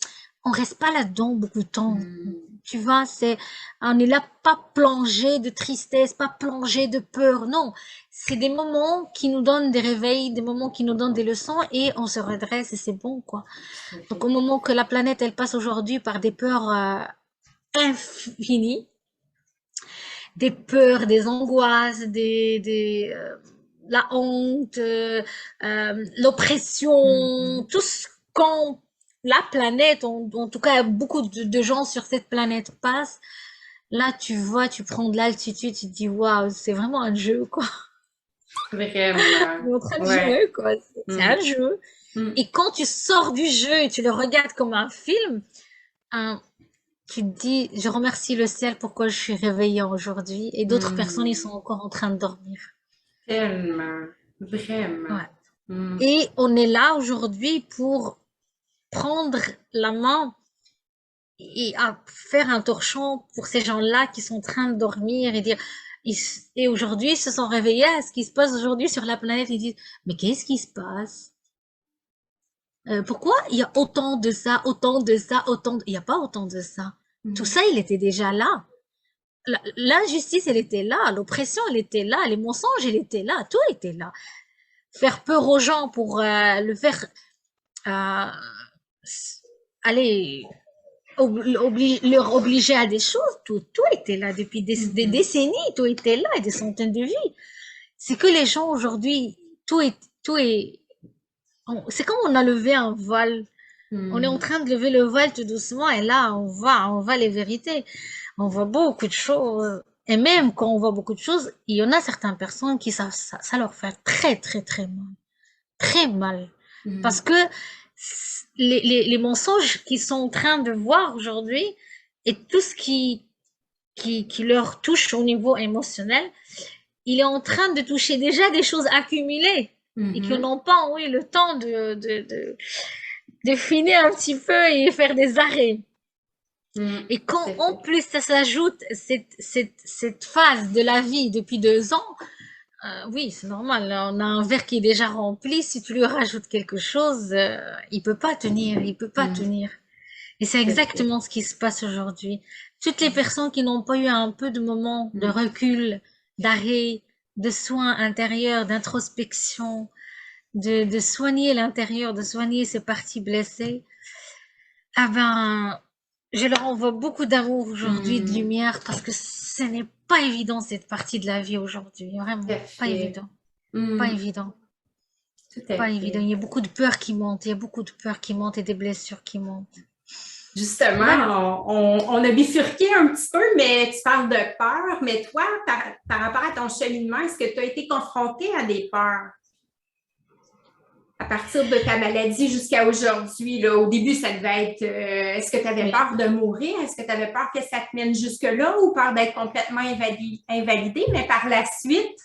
on reste pas là-dedans beaucoup de temps. Mhm. Tu vois, on est là pas plongé de tristesse, pas plongé de peur. Non, c'est des moments qui nous donnent des réveils, des moments qui nous donnent des leçons et on se redresse et c'est bon, quoi. Tout à Donc, au fait. moment que la planète, elle passe aujourd'hui par des peurs infinies, des peurs, des angoisses, la honte, l'oppression, Mhm. tout ce qu'on, la planète, en tout cas, beaucoup de gens sur cette planète passent. Là, tu vois, tu prends de l'altitude, tu te dis, waouh, c'est vraiment un jeu, quoi. Vraiment. On est en train de Ouais. jouer, quoi. C'est un Mhm. jeu. Mhm. Et quand tu sors du jeu et tu le regardes comme un film, hein, tu te dis, je remercie le ciel pourquoi je suis réveillée aujourd'hui et d'autres personnes, ils sont Mhm. encore en train de dormir. Tellement. Vraiment. Ouais. Mhm. Et on est là aujourd'hui pour prendre la main et à faire un torchon pour ces gens-là qui sont en train de dormir et dire, et aujourd'hui, ils se sont réveillés à ce qui se passe aujourd'hui sur la planète. Ils disent, mais qu'est-ce qui se passe? Pourquoi il y a autant de ça, autant de ça, il n'y a pas autant de ça. Tout Mhm. ça, il était déjà là. L'injustice, elle était là, l'oppression, elle était là, les mensonges, elle était là, tout était là. Faire peur aux gens pour le faire, euh, aller. leur obliger à des choses, tout était là depuis des décennies, tout était là, et des centaines de vies. C'est que les gens aujourd'hui, tout est, c'est comme on a levé un voile. On est en Hmm. train de lever le voile tout doucement et là, on voit les vérités. On voit beaucoup de choses. Et même quand on voit beaucoup de choses, il y en a certaines personnes qui ça leur fait très, très, très mal. Très mal. Parce Hmm. que les mensonges qu'ils sont en train de voir aujourd'hui et tout ce qui leur touche au niveau émotionnel, il est en train de toucher déjà des choses accumulées et qui Mhm. n'ont pas eu le temps de finir un petit peu et faire des arrêts. Hmm. Et Tout quand à en fait. plus ça s'ajoute cette phase de la vie depuis 2 ans, oui, c'est normal. On a un verre qui est déjà rempli. Si tu lui rajoutes quelque chose, il peut pas tenir. Il peut pas Hmm. tenir. Et c'est Tout à fait. exactement ce qui se passe aujourd'hui. Toutes les personnes qui n'ont pas eu un peu de moment de Hmm. recul, d'arrêt, de soins intérieurs, d'introspection, de soigner l'intérieur, de soigner ces parties blessées, ah ben, je leur envoie beaucoup d'amour aujourd'hui, de Hmm. lumière, parce que ce n'est pas évident cette partie de la vie aujourd'hui. Tout Vraiment, à pas fait. évident. Pas Hmm. évident. Tout à Pas évident. fait. Il y a beaucoup de peurs qui montent. Il y a beaucoup de peurs qui montent et des blessures qui montent. Voilà. Justement, on a bifurqué un petit peu, mais tu parles de peur. Mais toi, par rapport à ton cheminement, est-ce que tu as été confronté à des peurs à partir de ta maladie jusqu'à aujourd'hui? Là, au début, ça devait être, est-ce que tu avais Oui. peur de mourir? Est-ce que tu avais peur que ça te mène jusque-là ou peur d'être complètement invalidé? Mais par la suite,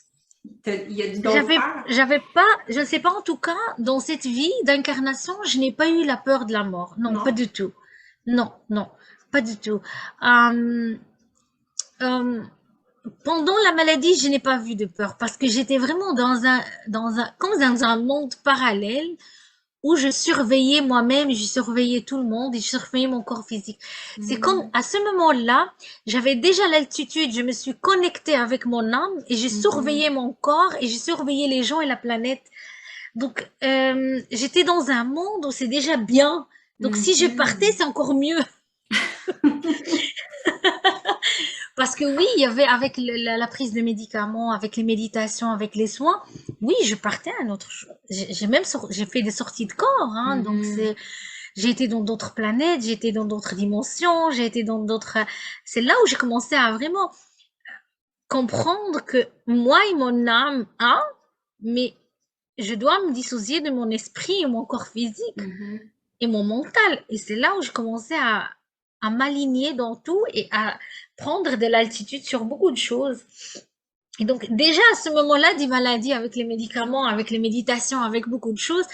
il y a d'autres peurs? J'avais pas, je ne sais pas en tout cas, dans cette vie d'incarnation, je n'ai pas eu la peur de la mort. Non, pas Non? du tout. Non, non, pas du tout. Euh, euh, Pendant la maladie, je n'ai pas vu de peur parce que j'étais vraiment comme dans un monde parallèle où je surveillais moi-même, je surveillais tout le monde et je surveillais mon corps physique. C'est comme Mm. à ce moment-là, j'avais déjà l'altitude, je me suis connectée avec mon âme et j'ai Mhm. surveillé mon corps et j'ai surveillé les gens et la planète. Donc, j'étais dans un monde où c'est déjà bien. Donc, si je partais, Mhm. c'est encore mieux. Parce que oui, il y avait avec la prise de médicaments, avec les méditations, avec les soins, oui, je partais à un autre chose. J'ai fait des sorties de corps, hein, donc Mhm. j'ai été dans d'autres planètes, j'ai été dans d'autres dimensions, j'ai été dans d'autres, c'est là où j'ai commencé à vraiment comprendre que moi et mon âme, mais je dois me dissocier de mon esprit et mon corps physique Mhm. et mon mental. Et c'est là où je commençais à m'aligner dans tout et à prendre de l'altitude sur beaucoup de choses. Et donc, déjà à ce moment-là des maladies, avec les médicaments, avec les méditations, avec beaucoup de choses,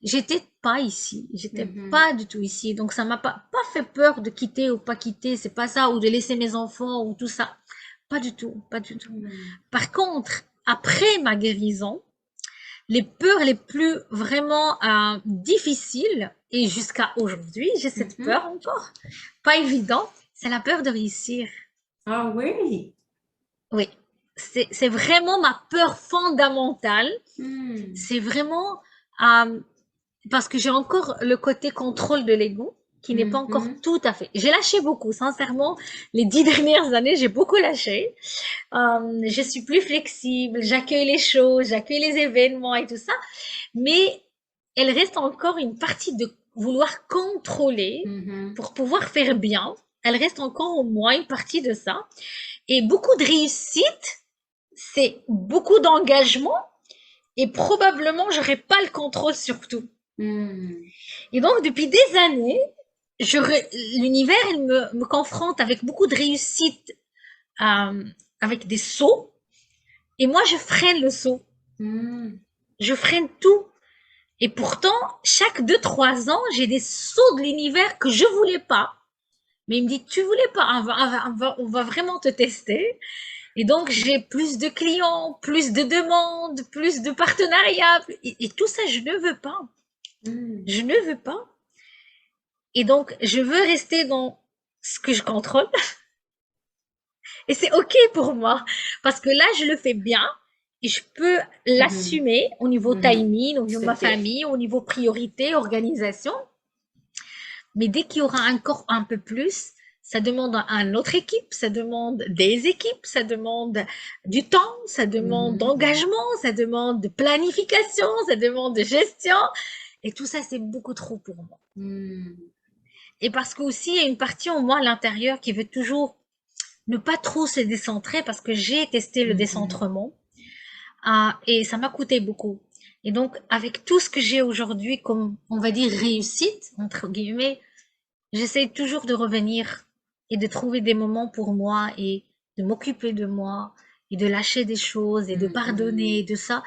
j'étais pas ici. J'étais Mhm. pas du tout ici. Donc, ça m'a pas fait peur de quitter ou pas quitter. C'est pas ça. Ou de laisser mes enfants ou tout ça. Pas du tout. Pas du tout. Mhm. Par contre, après ma guérison, les peurs les plus vraiment difficiles, et jusqu'à aujourd'hui, j'ai cette Mhm. peur encore, pas évident, c'est la peur de réussir. Ah oui. Oui, c'est vraiment ma peur fondamentale. Hmm. C'est vraiment euh, parce que j'ai encore le côté contrôle de l'ego qui n'est pas encore Mhm. tout à fait. J'ai lâché beaucoup, sincèrement. Les 10 dernières années, j'ai beaucoup lâché. Je suis plus flexible, j'accueille les choses, j'accueille les événements et tout ça. Mais elle reste encore une partie de vouloir contrôler Mhm. pour pouvoir faire bien. Elle reste encore au moins une partie de ça. Et beaucoup de réussite, c'est beaucoup d'engagement et probablement j'aurais pas le contrôle sur tout. Hmm. Et donc depuis des années, l'univers me confronte avec beaucoup de réussite, euh, avec des sauts, et moi je freine le saut, Hmm. je freine tout. Et pourtant, chaque 2 3 ans, j'ai des sauts de l'univers que je voulais pas. Mais il me dit, tu voulais pas, on va vraiment te tester. Et donc, j'ai plus de clients, plus de demandes, plus de partenariats. Et tout ça, je ne veux pas. Hmm. Je ne veux pas. Et donc, je veux rester dans ce que je contrôle. Et c'est OK pour moi. Parce que là, je le fais bien. Et je peux Mhm. l'assumer au niveau Mhm. timing, au niveau Tout de à ma fait. famille, au niveau priorité, organisation. Mais dès qu'il y aura encore un peu plus, ça demande une autre équipe, ça demande des équipes, ça demande du temps, ça demande Mhm. d'engagement, ça demande de planification, ça demande de gestion. Et tout ça, c'est beaucoup trop pour moi. Mhm. Et parce qu'aussi, il y a une partie en moi à l'intérieur qui veut toujours ne pas trop se décentrer parce que j'ai testé le Mhm. décentrement et ça m'a coûté beaucoup. Et donc, avec tout ce que j'ai aujourd'hui comme, on va dire, réussite, entre guillemets, j'essaie toujours de revenir et de trouver des moments pour moi et de m'occuper de moi et de lâcher des choses et de pardonner et Mhm. de ça.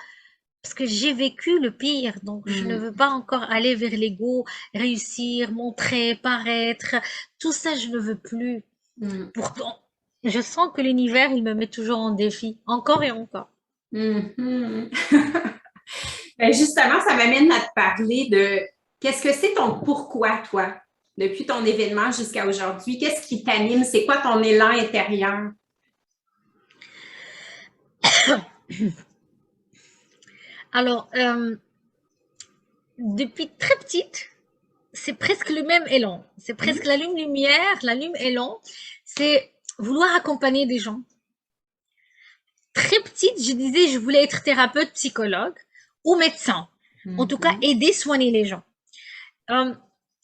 Parce que j'ai vécu le pire, donc je ne veux Mhm. pas encore aller vers l'ego, réussir, montrer, paraître. Tout ça, je ne veux plus. Mhm. Pourtant, je sens que l'univers, il me met toujours en défi, encore et encore. Mhm. Ben justement, ça m'amène à te parler de qu'est-ce que c'est ton pourquoi, toi, depuis ton événement jusqu'à aujourd'hui? Qu'est-ce qui t'anime? C'est quoi ton élan intérieur? Alors, depuis très petite, c'est presque le même élan. C'est presque Mhm. l'allume lumière, l'allume élan. C'est vouloir accompagner des gens. Très petite, je disais, je voulais être thérapeute, psychologue ou médecin. En tout cas, Mhm. aider, soigner les gens. Euh,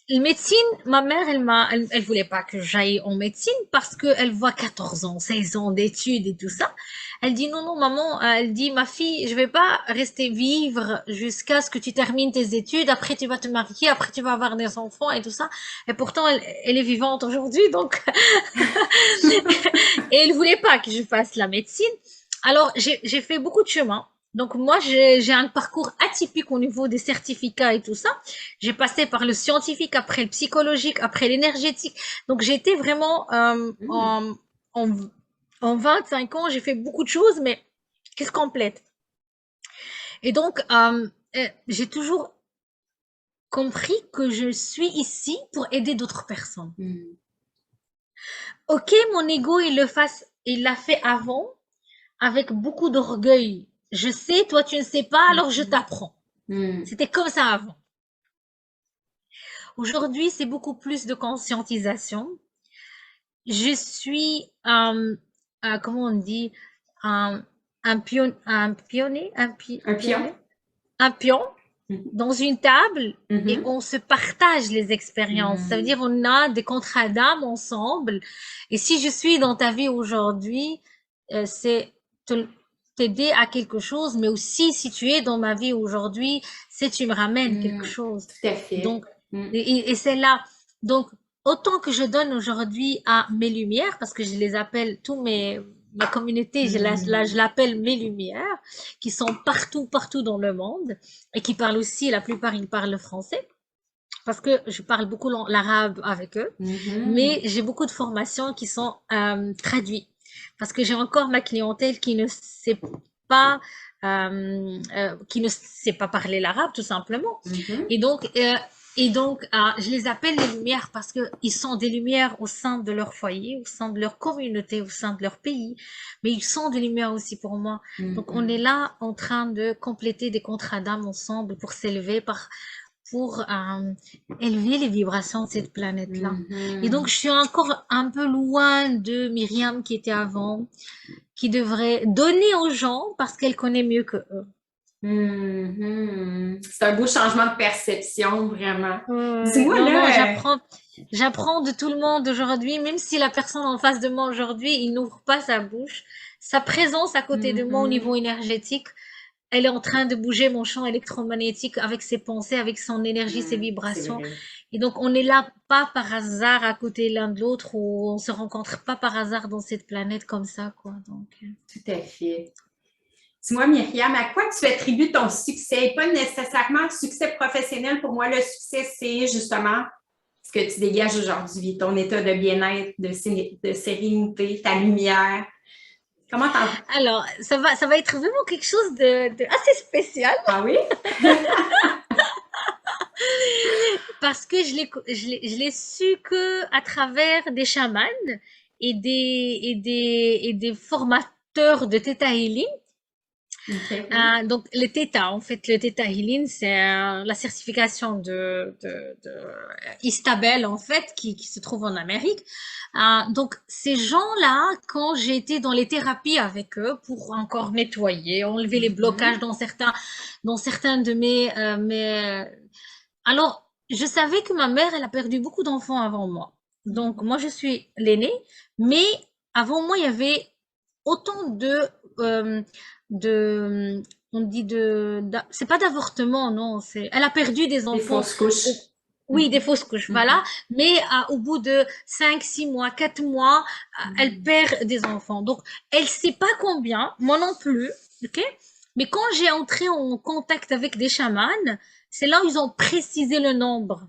médecine, ma mère, elle voulait pas que j'aille en médecine parce qu'elle voit 14 ans, 16 ans d'études et tout ça. Elle dit non, non, maman, elle dit, ma fille, je vais pas rester vivre jusqu'à ce que tu termines tes études. Après, tu vas te marier, après, tu vas avoir des enfants et tout ça. Et pourtant, elle est vivante aujourd'hui, donc, et elle voulait pas que je fasse la médecine. Alors, j'ai fait beaucoup de chemin. Donc moi, j'ai un parcours atypique au niveau des certificats et tout ça. J'ai passé par le scientifique, après le psychologique, après l'énergétique. Donc j'étais vraiment Mhm. en, en 25 ans, j'ai fait beaucoup de choses, mais qu'est-ce complète. Et donc, j'ai toujours compris que je suis ici pour aider d'autres personnes. Mhm. Ok, mon ego, il l'a fait avant, avec beaucoup d'orgueil. Je sais, toi tu ne sais pas, alors je Mhm. t'apprends. Mhm. C'était comme ça avant. Aujourd'hui, c'est beaucoup plus de conscientisation. Je suis, comment on dit, un, un pionnier, Un pion? pionnier, un pion Mhm. dans une table et Mhm. on se partage les expériences. Ça veut dire Mhm. on a des contrats d'âme ensemble. Et si je suis dans ta vie aujourd'hui, c'est t'aider à quelque chose, mais aussi si tu es dans ma vie aujourd'hui, c'est tu me ramènes quelque Mhm. chose. Tout à fait. Donc, Mhm. et c'est là. Donc, autant que je donne aujourd'hui à mes lumières, parce que je les appelle ma communauté, je Mhm. l'appelle mes lumières, qui sont partout, partout dans le monde et qui parlent aussi, la plupart, ils parlent le français parce que je parle beaucoup l'arabe avec eux, mais Mhm. j'ai beaucoup de formations qui sont traduites parce que j'ai encore ma clientèle qui ne sait pas qui ne sait pas parler l'arabe tout simplement. Mhm. Et donc, je les appelle les lumières parce que ils sont des lumières au sein de leur foyer, au sein de leur communauté, au sein de leur pays, mais ils sont des lumières aussi pour moi. Donc, on est Mhm. là en train de compléter des contrats d'âme ensemble pour s'élever pour élever les vibrations de cette planète-là. Et donc, Mhm. je suis encore un peu loin de Myriam qui était avant, qui devrait donner aux gens parce qu'elle connaît mieux que eux. Mhm. C'est un beau changement de perception, vraiment. Dis-moi Non, non, là, j'apprends de tout le monde aujourd'hui, même si la personne en face de moi aujourd'hui, il n'ouvre pas sa bouche, sa présence à côté de moi au niveau mhm. énergétique, elle est en train de bouger mon champ électromagnétique avec ses pensées, avec son énergie, ses C'est vibrations. vrai. Et donc, on est là pas par hasard à côté l'un de l'autre ou on se rencontre pas par hasard dans cette planète comme ça, quoi. Donc, Tout à fait. Dis-moi, Myriam, à quoi tu attribues ton succès? Pas nécessairement le succès professionnel. Pour moi, le succès, c'est justement ce que tu dégages aujourd'hui, ton état de bien-être, de sérénité, ta lumière. Comment t'en... alors, ça va être vraiment quelque chose de assez spécial Ah oui? parce que je l'ai su que à travers des chamans et des formateurs de Theta Healing OK, oui. Donc, le Theta, en fait, le Theta Healing, c'est la certification de Istabel, en fait, qui se trouve en Amérique. Donc, ces gens-là, quand j'ai été dans les thérapies avec eux pour encore nettoyer, enlever les blocages Mhm. dans certains de Alors, je savais que ma mère, elle a perdu beaucoup d'enfants avant moi. Donc, moi, je suis l'aînée, mais avant moi, il y avait autant euh, de, on dit c'est pas d'avortement, non, elle a perdu des Des enfants, fausses couches. oui, des Mhm. fausses couches, voilà, Mhm. mais au bout de 5, 6 mois, 4 mois, elle Mhm. perd des enfants. Donc, elle sait pas combien, moi non plus, ok? Mais quand j'ai entré en contact avec des chamans, c'est là où ils ont précisé le nombre.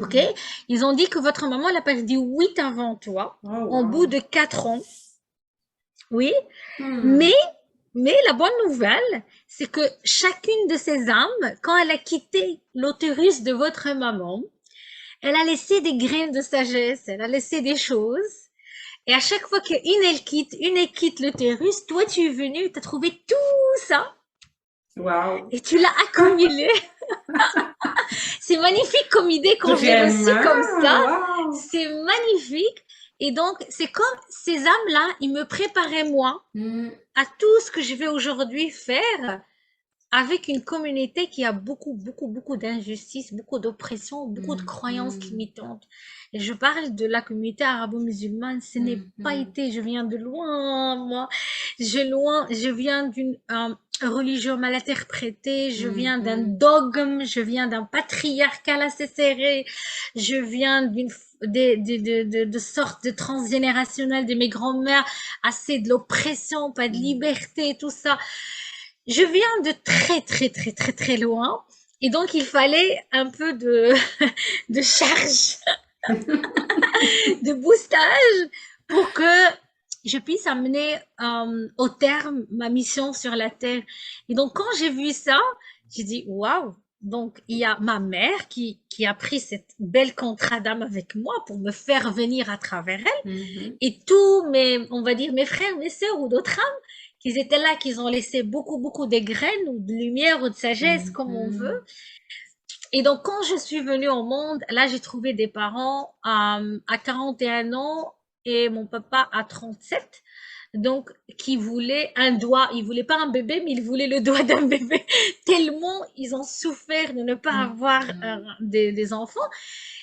OK? Mhm. Ils ont dit que votre maman, elle a perdu 8 avant toi, Oh, en bout wow. de 4 ans. Oui. Mais, Hmm. mais la bonne nouvelle, c'est que chacune de ces âmes, quand elle a quitté l'utérus de votre maman, elle a laissé des graines de sagesse, elle a laissé des choses. Et à chaque fois une elle quitte l'utérus, toi tu es venu, tu as trouvé tout ça Wow. et tu l'as accumulé. C'est magnifique comme idée quand je l'ai reçue comme Vraiment? ça. Wow. C'est magnifique. Et donc, c'est comme ces âmes-là, ils me préparaient moi Hmm. à tout ce que je vais aujourd'hui faire avec une communauté qui a beaucoup, beaucoup, beaucoup d'injustices, beaucoup d'oppression, beaucoup de croyances Mhm. limitantes. Et je parle de la communauté arabo-musulmane. Ce n'est pas Mhm. été, je viens de loin, moi. Je viens d'une religion mal interprétée, je viens d'un Mhm. dogme, je viens d'un patriarcat assez serré, je viens de sortes de transgénérationnel de mes grands-mères, assez de l'oppression, pas de Mhm. liberté, tout ça. Je viens de très, très, très, très, très loin. Et donc, il fallait un peu de charge, de boostage pour que je puisse amener au terme ma mission sur la Terre. Et donc, quand j'ai vu ça, j'ai dit, waouh! Donc, il y a ma mère qui a pris cette belle contrat d'âme avec moi pour me faire venir à travers elle. Mhm. Et tous on va dire, mes frères, mes sœurs ou d'autres âmes, qu'ils étaient là, qu'ils ont laissé beaucoup, beaucoup de graines ou de lumière ou de sagesse, comme on veut. Mhm. Et donc, quand je suis venue au monde, là, j'ai trouvé des parents à 41 ans et mon papa à 37. Donc, qui voulaient un doigt. Ils voulaient pas un bébé, mais ils voulaient le doigt d'un bébé. Tellement ils ont souffert de ne pas avoir Mhm. des enfants.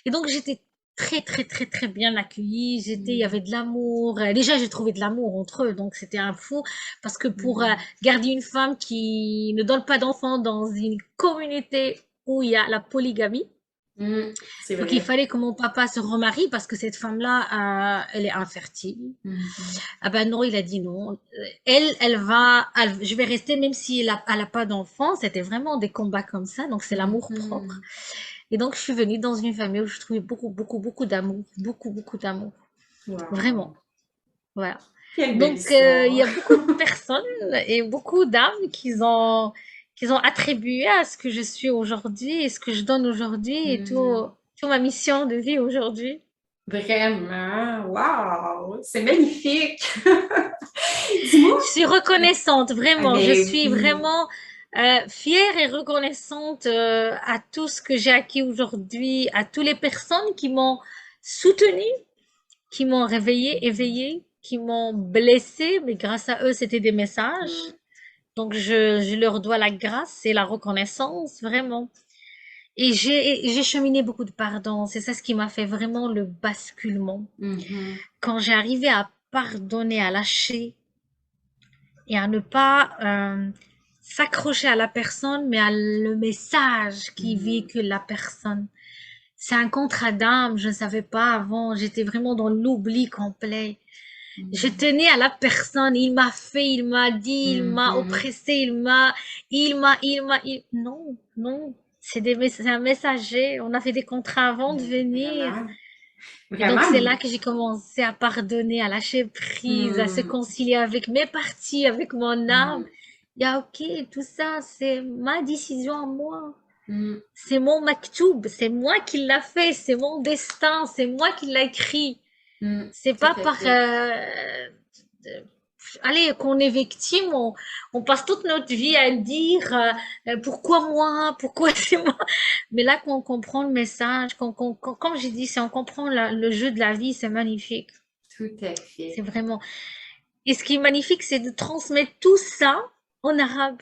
Et donc, j'étais très, très, très, très bien accueillie. Il y avait Mhm. de l'amour. Déjà, j'ai trouvé de l'amour entre eux. Donc, c'était un fou. Parce que pour Mhm. garder une femme qui ne donne pas d'enfants dans une communauté où il y a la polygamie, Mhm. C'est donc il vrai. fallait que mon papa se remarie parce que cette femme-là, elle est infertile. Mhm. Ah ben non, il a dit non. Je vais rester même si elle a pas d'enfant. C'était vraiment des combats comme ça. Donc c'est l'amour propre. Mhm. Et donc, je suis venue dans une famille où je trouvais beaucoup, beaucoup, beaucoup d'amour. Beaucoup, beaucoup d'amour. Vraiment. Wow. Voilà. Quelle belle Donc, il y histoire. a beaucoup de personnes et beaucoup d'âmes qui ont attribué à ce que je suis aujourd'hui et ce que je donne aujourd'hui et Mhm. toute ma mission de vie aujourd'hui. Vraiment. Wow. C'est magnifique. Dis-moi. Je suis reconnaissante, Ah vraiment. Je ben suis oui. vraiment fière et reconnaissante à tout ce que j'ai acquis aujourd'hui, à toutes les personnes qui m'ont soutenue, qui m'ont réveillée, éveillée, qui m'ont blessée, mais grâce à eux, c'était des messages. Mhm. Donc, je leur dois la grâce et la reconnaissance, vraiment. Et j'ai cheminé beaucoup de pardon. C'est ça ce qui m'a fait vraiment le basculement. Mhm. Quand j'ai arrivé à pardonner, à lâcher et à ne pas s'accrocher à la personne, mais à le message qui Mhm. véhicule la personne. C'est un contrat d'âme, je ne savais pas avant, j'étais vraiment dans l'oubli complet. Je Mhm. tenais à la personne, il m'a fait, il m'a dit, il m'a Mhm. oppressé, non, non, c'est un messager, on a fait des contrats avant de venir. Vraiment. Et donc c'est Vraiment. là que j'ai commencé à pardonner, à lâcher prise, à se Mhm. concilier avec mes parties, avec mon âme. Mhm. Il y a ok, tout ça, c'est ma décision à moi. Mhm. C'est mon maktoub, c'est moi qui l'a fait, c'est mon destin, c'est moi qui l'ai écrit. Mhm. C'est Tout pas à par fait. allez, qu'on est victime, on passe toute notre vie à dire pourquoi moi, pourquoi c'est moi. Mais là, qu'on comprend le message, comme j'ai dit, si on comprend le jeu de la vie, c'est magnifique. Tout à C'est fait. vraiment. Et ce qui est magnifique, c'est de transmettre tout ça en arabe.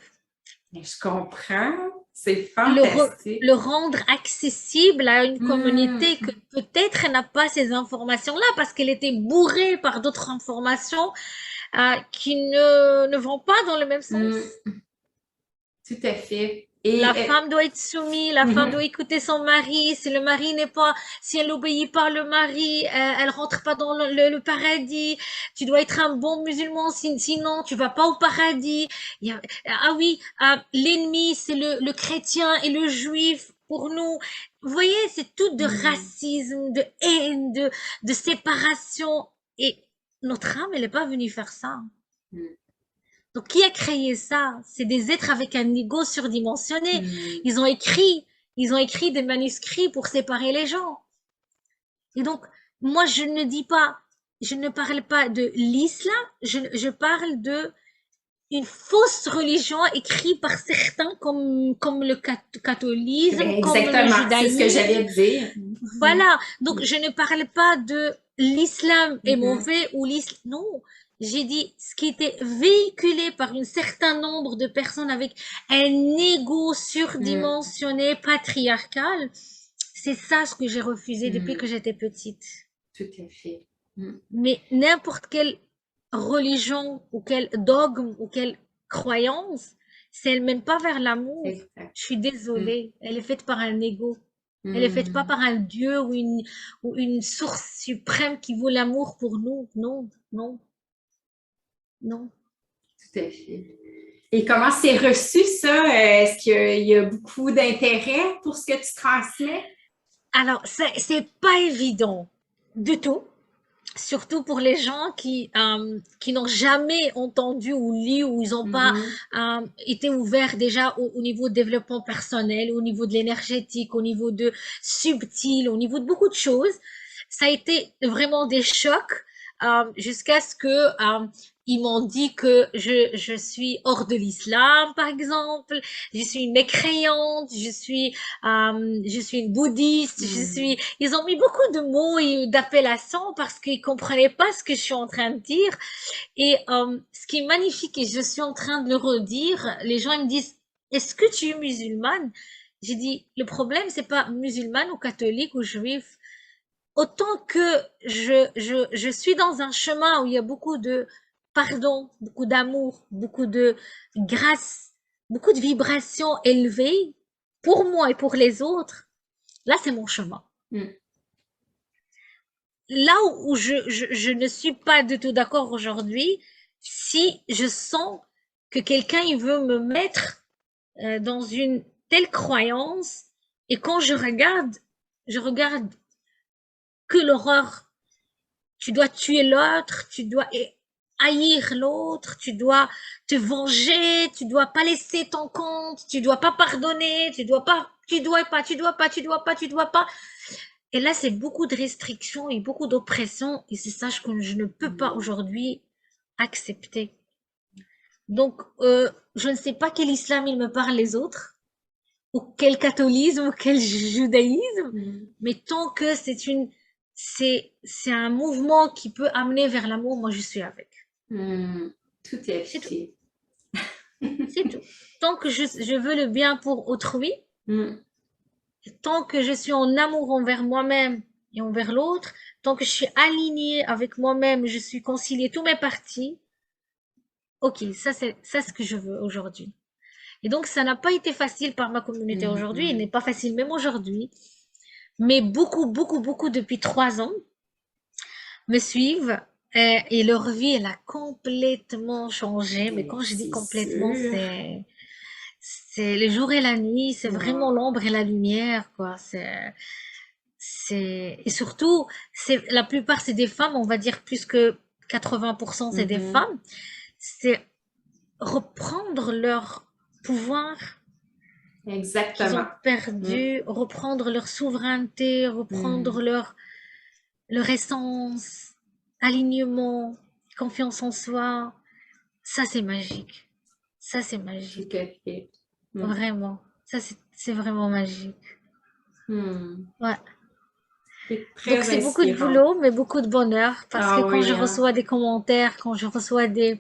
Je comprends. C'est Le, re- fantastique. le rendre accessible à une communauté que Hmm. peut-être elle n'a pas ces informations-là parce qu'elle était bourrée par d'autres informations qui ne vont pas dans le même Hmm. sens. Tout à fait. La Et femme doit être soumise, la femme doit mhm. écouter son mari. Si le mari n'est pas, si elle n'obéit pas le mari, elle rentre pas dans le paradis. Tu dois être un bon musulman, sinon tu vas pas au paradis. Ah oui, l'ennemi c'est le chrétien et le juif pour nous. Vous voyez, c'est tout de Hmm. racisme, de haine, de séparation. Et notre âme, elle n'est pas venue faire ça. Hmm. Donc, qui a créé ça? C'est des êtres avec un ego surdimensionné. Hmm. Ils ont écrit, ils ont écrit des manuscrits pour séparer les gens. Et donc, moi, je ne parle pas de l'islam, je parle de une fausse religion écrite par certains comme le Ben, catholicisme, comme le exactement. C'est ce que judaïsme. j'allais dire. Hmm. Voilà. Donc, je ne parle pas de l'islam est Mhm. mauvais ou l'islam. Non. J'ai dit ce qui était véhiculé par un certain nombre de personnes avec un ego Hmm. surdimensionné, patriarcal. C'est ça ce que j'ai refusé depuis Hmm. que j'étais petite. Tout à fait. Hmm. Mais n'importe quelle religion ou quel dogme ou quelle croyance, si elle mène pas vers l'amour, Exact. je suis Hmm. désolée, elle est faite par un ego. Elle est faite pas Hmm. par un Dieu ou une source suprême qui vaut l'amour pour nous. Non, non, non. Tout à fait. Et comment c'est reçu ça? Est-ce qu'il y a beaucoup d'intérêt pour ce que tu transmets? Alors, c'est pas évident du tout. Surtout pour les gens qui n'ont jamais entendu ou lu ou ils n'ont pas Mhm. été ouverts déjà au niveau de développement personnel, au niveau de l'énergétique, au niveau de subtil, au niveau de beaucoup de choses. Ça a été vraiment des chocs jusqu'à ce que ils m'ont dit que je suis hors de l'islam, par exemple. Je suis une mécréante, je suis une bouddhiste, Mhm. ils ont mis beaucoup de mots et d'appellations parce qu'ils comprenaient pas ce que je suis en train de dire. Et ce qui est magnifique, et je suis en train de le redire, les gens ils me disent, est-ce que tu es musulmane? J'ai dit, le problème, c'est pas musulmane ou catholique ou juif. Autant que je suis dans un chemin où il y a beaucoup de pardon, beaucoup d'amour, beaucoup de grâce, beaucoup de vibrations élevées pour moi et pour les autres, là, c'est mon chemin. Mhm. Là où je ne suis pas du tout d'accord aujourd'hui, si je sens que quelqu'un il veut me mettre dans une telle croyance et quand je regarde que l'horreur. Tu dois tuer l'autre, tu dois haïr l'autre, tu dois te venger, tu dois pas laisser ton compte, tu dois pas pardonner, tu dois pas, tu dois pas, tu dois pas, tu dois pas, tu dois pas. Et là, c'est beaucoup de restrictions et beaucoup d'oppression, et c'est ça que je ne peux pas Mhm. aujourd'hui accepter. Donc, je ne sais pas quel islam il me parle les autres, ou quel catholisme, ou quel judaïsme, Mhm. mais tant que c'est un mouvement qui peut amener vers l'amour, moi je suis avec. Mhm. Tout à C'est tout, fait. c'est tout. Tant que je veux le bien pour autrui, Mhm. tant que je suis en amour envers moi-même et envers l'autre, tant que je suis alignée avec moi-même, je suis conciliée tous mes partis, ok, ça ce que je veux aujourd'hui. Et donc ça n'a pas été facile par ma communauté aujourd'hui, il n'est Mhm. pas facile même aujourd'hui, mais beaucoup depuis 3 ans me suivent et leur vie, elle a complètement changé. Mais Ben, quand je dis c'est complètement, sûr. c'est le jour et la nuit, c'est vraiment Ouais. l'ombre et la lumière, quoi. Et surtout, la plupart, c'est des femmes, on va dire plus que 80%, c'est des Mhm. femmes. C'est reprendre leur pouvoir qu'ils ont Exactement. Mhm. perdu, reprendre leur souveraineté, reprendre Mhm. leur essence, alignement, confiance en soi. Ça, c'est magique. Ça, c'est Tout magique. à fait. Hmm. Vraiment. Ça, c'est vraiment magique. Hmm. Ouais. C'est Donc, très c'est beaucoup de inspirant. boulot, mais beaucoup de bonheur. Parce que Ah quand je oui, hein? reçois des commentaires, quand je reçois de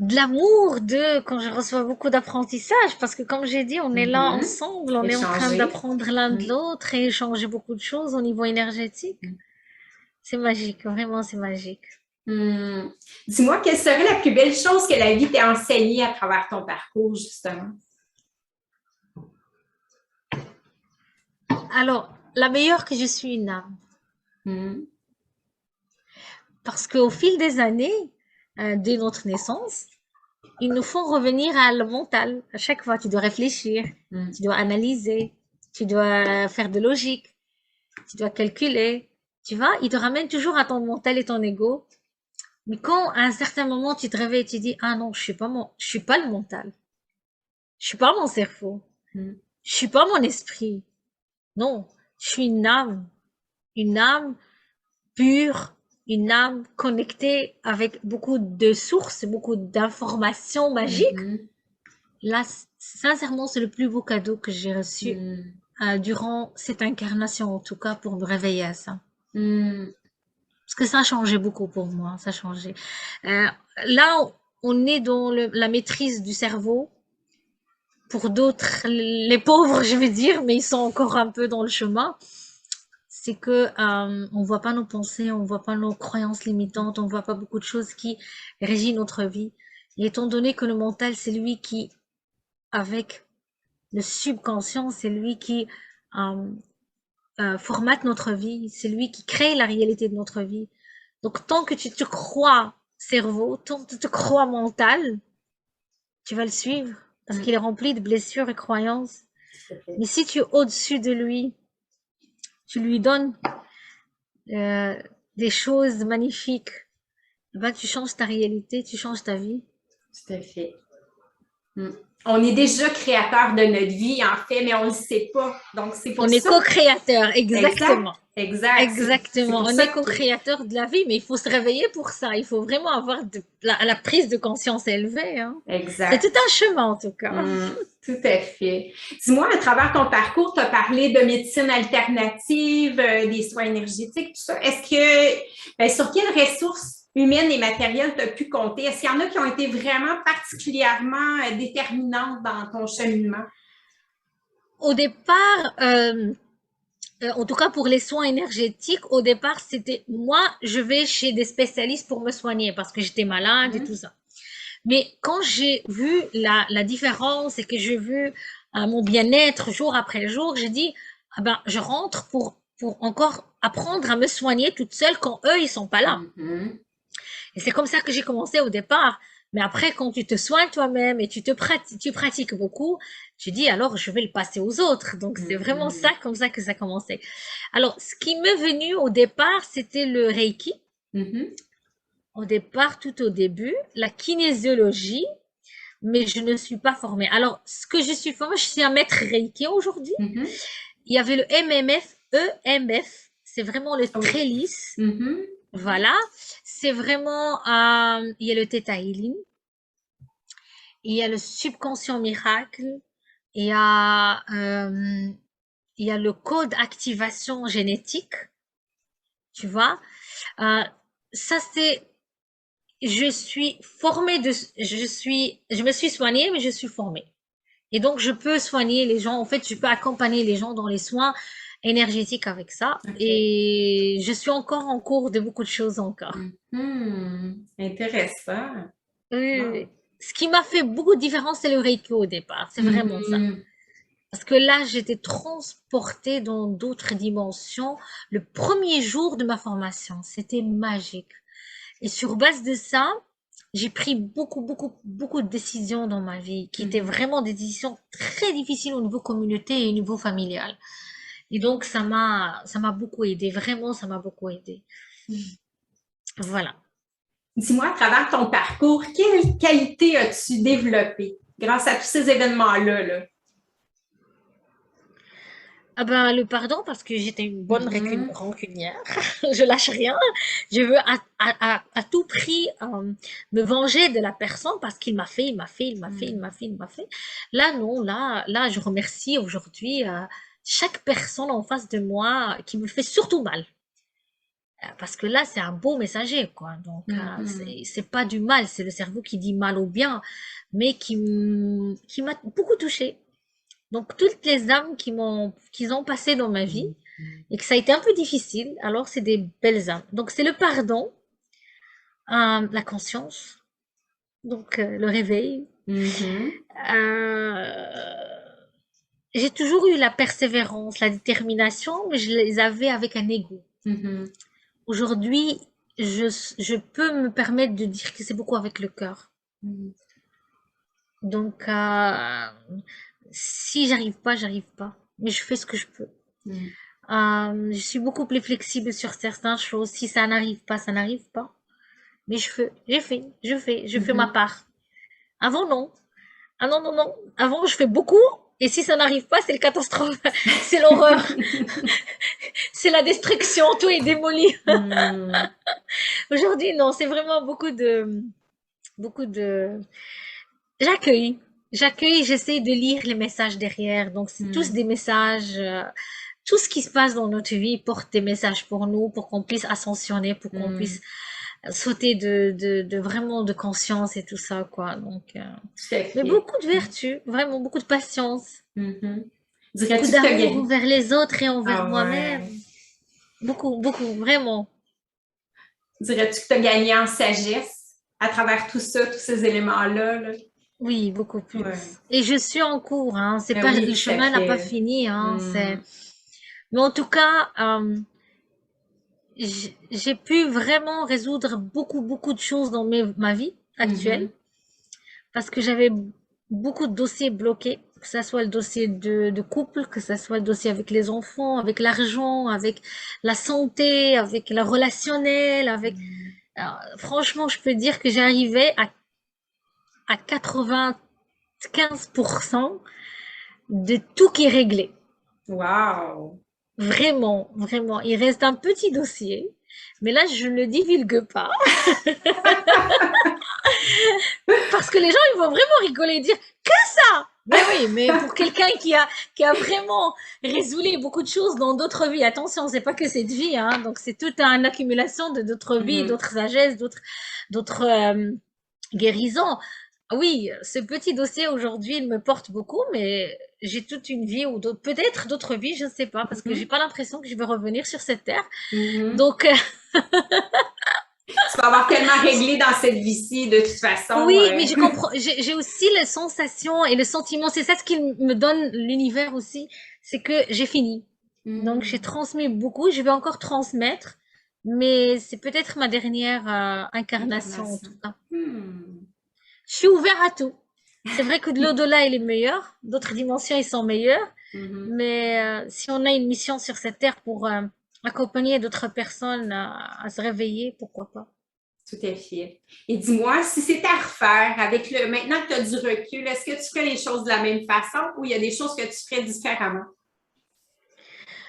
l'amour, quand je reçois beaucoup d'apprentissage, parce que comme j'ai dit, on est là Mhm. ensemble, on est en train Échanger. d'apprendre l'un de Hmm. l'autre et échanger beaucoup de choses au niveau énergétique. Hmm. C'est magique, vraiment, c'est magique. Hmm. Dis-moi, quelle serait la plus belle chose que la vie t'a enseignée à travers ton parcours, justement? Alors, la meilleure que je suis une âme. Hmm. Parce qu'au fil des années, dès notre naissance, ils nous font revenir à le mental. À chaque fois, tu dois réfléchir, Hmm. tu dois analyser, tu dois faire de logique, tu dois calculer. Tu vois, ils te ramènent toujours à ton mental et ton ego. Mais quand à un certain moment tu te réveilles et tu dis, ah non, je suis pas le mental, je suis pas mon cerveau, Hmm. je suis pas mon esprit. Non, je suis une âme pure, une âme connectée avec beaucoup de sources, beaucoup d'informations magiques. Mhm. Là, sincèrement, c'est le plus beau cadeau que j'ai reçu Hmm. durant cette incarnation, en tout cas, pour me réveiller à ça. Hmm. Parce que ça a changé beaucoup pour moi, ça a changé. Euh, Là, on est dans la maîtrise du cerveau. Pour d'autres, les pauvres, je vais dire, mais ils sont encore un peu dans le chemin. C'est que on voit pas nos pensées, on voit pas nos croyances limitantes, on voit pas beaucoup de choses qui régissent notre vie. Et étant donné que le mental, c'est lui qui, avec le subconscient, c'est lui qui euh, formate notre vie, c'est lui qui crée la réalité de notre vie. Donc, tant que tu te crois cerveau, tant que tu te crois mental, tu vas le suivre parce Hmm. qu'il est rempli de blessures et croyances. Tout à fait. Mais si tu es au-dessus de lui, tu lui donnes euh, des choses magnifiques, ben, tu changes ta réalité, tu changes ta vie. Tout à fait. Hmm. On est déjà créateur de notre vie, en fait, mais on ne le sait pas. Donc, c'est pour On est ça. co-créateur, Exact, exactement. exact. C'est Exactement. pour On ça est que co-créateur de la vie, mais il faut se réveiller pour ça. Il faut vraiment avoir la prise de conscience élevée, hein. C'est tout exact. un chemin, en tout cas. Hmm, tout à fait. Dis-moi, à travers ton parcours, tu as parlé de médecine alternative, des soins énergétiques, tout ça. Est-ce que, ben, sur quelles ressources humaines et matérielles tu as pu compter? Est-ce qu'il y en a qui ont été vraiment particulièrement déterminantes dans ton cheminement? Au départ, en tout cas pour les soins énergétiques, au départ, c'était moi, je vais chez des spécialistes pour me soigner parce que j'étais malade et tout Mhm. ça. Mais quand j'ai vu la différence et que j'ai vu mon bien-être jour après jour, j'ai dit, ah ben, je rentre pour encore apprendre à me soigner toute seule quand eux, ils sont pas là. Mhm. Et c'est comme ça que j'ai commencé au départ. Mais après, quand tu te soignes toi-même et tu pratiques beaucoup, tu dis alors je vais le passer aux autres. Donc c'est vraiment ça, Mhm. comme ça que ça a commencé. Alors, ce qui m'est venu au départ, c'était le Reiki. Mhm. Au départ, tout au début, la kinésiologie, mais je ne suis pas formée. Alors, ce que je suis formée, je suis un maître Reiki aujourd'hui. Mhm. Il y avait le MMF, EMF, c'est vraiment le Oui. tréllis. Mhm. Voilà, c'est vraiment, il y a le Theta Healing, il y a le subconscient miracle, il y a, euh, il y a le code activation génétique, tu vois. Euh, Ça, c'est, je suis formée je me suis soignée, mais je suis formée. Et donc, je peux soigner les gens. En fait, je peux accompagner les gens dans les soins énergétiques avec ça. OK. Et je suis encore en cours de beaucoup de choses encore. Mhm. Intéressant. Oui, oui, Wow. oui. Ce qui m'a fait beaucoup de différence, c'est le Reiki au départ. C'est vraiment ça. Mhm. Parce que là, j'étais transportée dans d'autres dimensions. Le premier jour de ma formation, c'était magique. Et sur base de ça, j'ai pris beaucoup de décisions dans ma vie qui étaient Mhm. vraiment des décisions très difficiles au niveau communauté et au niveau familial. Et donc, ça m'a beaucoup aidé. Vraiment, ça m'a beaucoup aidé. Voilà. Dis-moi, à travers ton parcours, quelle qualité as-tu développée grâce à tous ces événements-là, là? Ah ben, le pardon, parce que j'étais une bonne Mhm. rancunière. Je lâche rien. Je veux à tout prix me venger de la personne parce qu'il m'a fait, il m'a fait, il m'a fait, il Mhm. m'a fait, il m'a fait. Là, non, là, je remercie aujourd'hui chaque personne en face de moi qui me fait surtout mal. Parce que là, c'est un beau messager, quoi. Donc, Mhm. c'est pas du mal, c'est le cerveau qui dit mal ou bien, mais qui m'a beaucoup touchée. Donc, toutes les âmes qu'ils ont passé dans ma vie et que ça a été un peu difficile, alors c'est des belles âmes. Donc, c'est le pardon, la conscience, donc le réveil. Mhm. Euh, j'ai toujours eu la persévérance, la détermination, mais je les avais avec un ego. Mhm. Aujourd'hui, je peux me permettre de dire que c'est beaucoup avec le cœur. Mhm. Donc, si j'arrive pas, j'arrive pas. Mais je fais ce que je peux. Mhm. Je suis beaucoup plus flexible sur certaines choses. Si ça n'arrive pas, ça n'arrive pas. Mais je fais ma Mhm. part. Avant, non. Ah non, non, non. Avant, je fais beaucoup. Et si ça n'arrive pas, c'est le catastrophe. C'est l'horreur. C'est la destruction. Tout est démoli. Mhm. Aujourd'hui, non. C'est vraiment beaucoup de, j'accueille. J'accueille, j'essaie de lire les messages derrière. Donc, c'est tous Mhm. des messages. Tout ce qui se passe dans notre vie porte des messages pour nous, pour qu'on puisse ascensionner, pour qu'on Mhm. puisse sauter de vraiment de conscience et tout ça, quoi. Donc, Tout à mais fait. beaucoup de vertu, vraiment beaucoup de patience, Mhm. beaucoup Dirais-tu que tu as d'amour gagné? envers les autres et envers Ah moi-même. ouais. Beaucoup, beaucoup, vraiment. Dirais-tu que tu as gagné en sagesse à travers tout ça, tous ces éléments-là, là? Oui, beaucoup Ouais. plus. Et je suis en cours, hein. C'est Ben pas, oui, le tout à chemin n'a pas fait. fini, hein. Hmm. Mais en tout cas, j'ai pu vraiment résoudre beaucoup, beaucoup de choses dans ma vie actuelle Mhm. parce que j'avais beaucoup de dossiers bloqués, que ça soit le dossier de couple, que ça soit le dossier avec les enfants, avec l'argent, avec la santé, avec la relationnelle, avec... Alors, franchement, je peux dire que j'arrivais à 95% de tout qui est réglé. Wow! Vraiment, vraiment. Il reste un petit dossier, mais là, je ne le divulgue pas. Parce que les gens, ils vont vraiment rigoler et dire que ça. Mais oui, mais pour quelqu'un qui a vraiment résolu beaucoup de choses dans d'autres vies, attention, c'est pas que cette vie, hein, donc c'est toute une accumulation de d'autres vies, Mhm. d'autres sagesses, d'autres guérisons. Oui, ce petit dossier aujourd'hui, il me porte beaucoup, mais j'ai toute une vie ou peut-être d'autres vies, je ne sais pas, parce que j'ai Mhm. pas l'impression que je vais revenir sur cette terre. Mhm. Donc, Tu vas avoir tellement réglé dans cette vie-ci, de toute façon. oui, mais je comprends. J'ai aussi la sensation et le sentiment. C'est ça ce qui me donne l'univers aussi, c'est que j'ai fini. Donc j'ai Hmm. transmis beaucoup. Je vais encore transmettre, mais c'est peut-être ma dernière incarnation en tout Incarnation. cas. Hmm. Je suis ouvert à tout. C'est vrai que de l'au-delà il est meilleur, d'autres dimensions ils sont meilleures, Mhm. mais si on a une mission sur cette terre pour accompagner d'autres personnes à se réveiller, pourquoi pas? Tout à fait. Et dis-moi, si c'était à refaire, avec le maintenant que tu as du recul, est-ce que tu ferais les choses de la même façon ou il y a des choses que tu ferais différemment?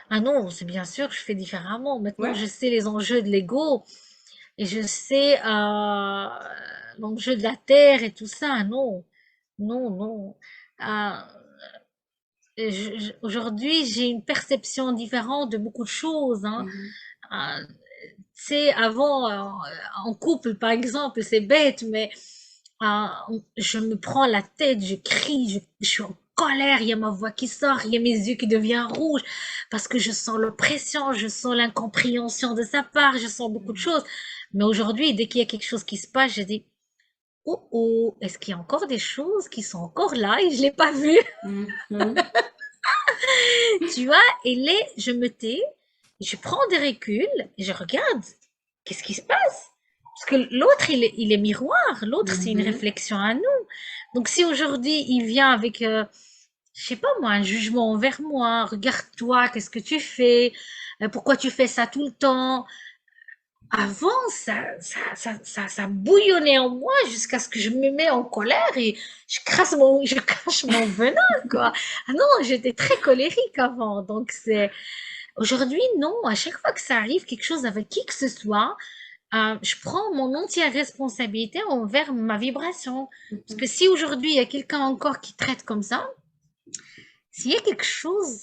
Ah non, c'est bien sûr, je fais différemment. Maintenant, Ouais. je sais les enjeux de l'ego et je sais l'enjeu de la terre et tout ça. Non, non, non. Euh, aujourd'hui, j'ai une perception différente de beaucoup de choses, hein. Mhm. Tu sais, avant, en couple, par exemple, c'est bête, mais euh, je me prends la tête, je crie, je suis en colère, il y a ma voix qui sort, il y a mes yeux qui deviennent rouges, parce que je sens l'oppression, je sens l'incompréhension de sa part, je sens beaucoup de choses. Mais aujourd'hui, dès qu'il y a quelque chose qui se passe, je dis, oh oh, est-ce qu'il y a encore des choses qui sont encore là et je l'ai pas vu, Mhm. tu vois? Et là, je me tais, je prends des reculs, et je regarde, qu'est-ce qui se passe? Parce que l'autre, il est miroir, l'autre, c'est une Mhm. réflexion à nous. Donc si aujourd'hui, il vient avec, je sais pas moi, un jugement envers moi, regarde-toi, qu'est-ce que tu fais, pourquoi tu fais ça tout le temps, avant, ça bouillonnait en moi jusqu'à ce que je me mets en colère et je crache mon venin, quoi. Ah non, j'étais très colérique avant. Donc, aujourd'hui, non. À chaque fois que ça arrive, quelque chose avec qui que ce soit, je prends mon entière responsabilité envers ma vibration. Parce que si aujourd'hui, il y a quelqu'un encore qui traite comme ça, s'il y a quelque chose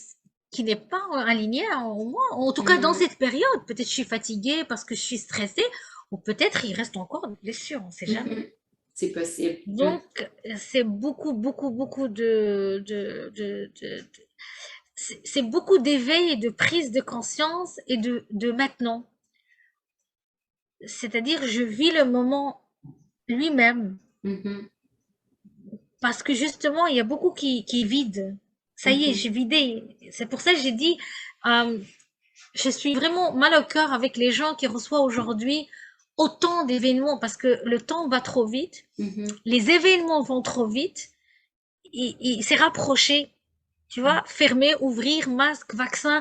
qui n'est pas aligné en moi, en tout cas dans Mhm. cette période, peut-être je suis fatiguée parce que je suis stressée, ou peut-être il reste encore une blessure, on ne sait jamais. Mhm. C'est possible. Mhm. Donc, c'est beaucoup, beaucoup, beaucoup c'est beaucoup d'éveil et de prise de conscience et de maintenant. C'est-à-dire, je vis le moment lui-même. Mhm. Parce que justement, il y a beaucoup qui vident. Ça y est, Mhm. j'ai vidé. C'est pour ça que j'ai dit, euh, je suis vraiment mal au cœur avec les gens qui reçoivent aujourd'hui autant d'événements parce que le temps va trop vite, Mhm. les événements vont trop vite, il s'est rapproché. Tu vois, fermer, ouvrir, masque, vaccin,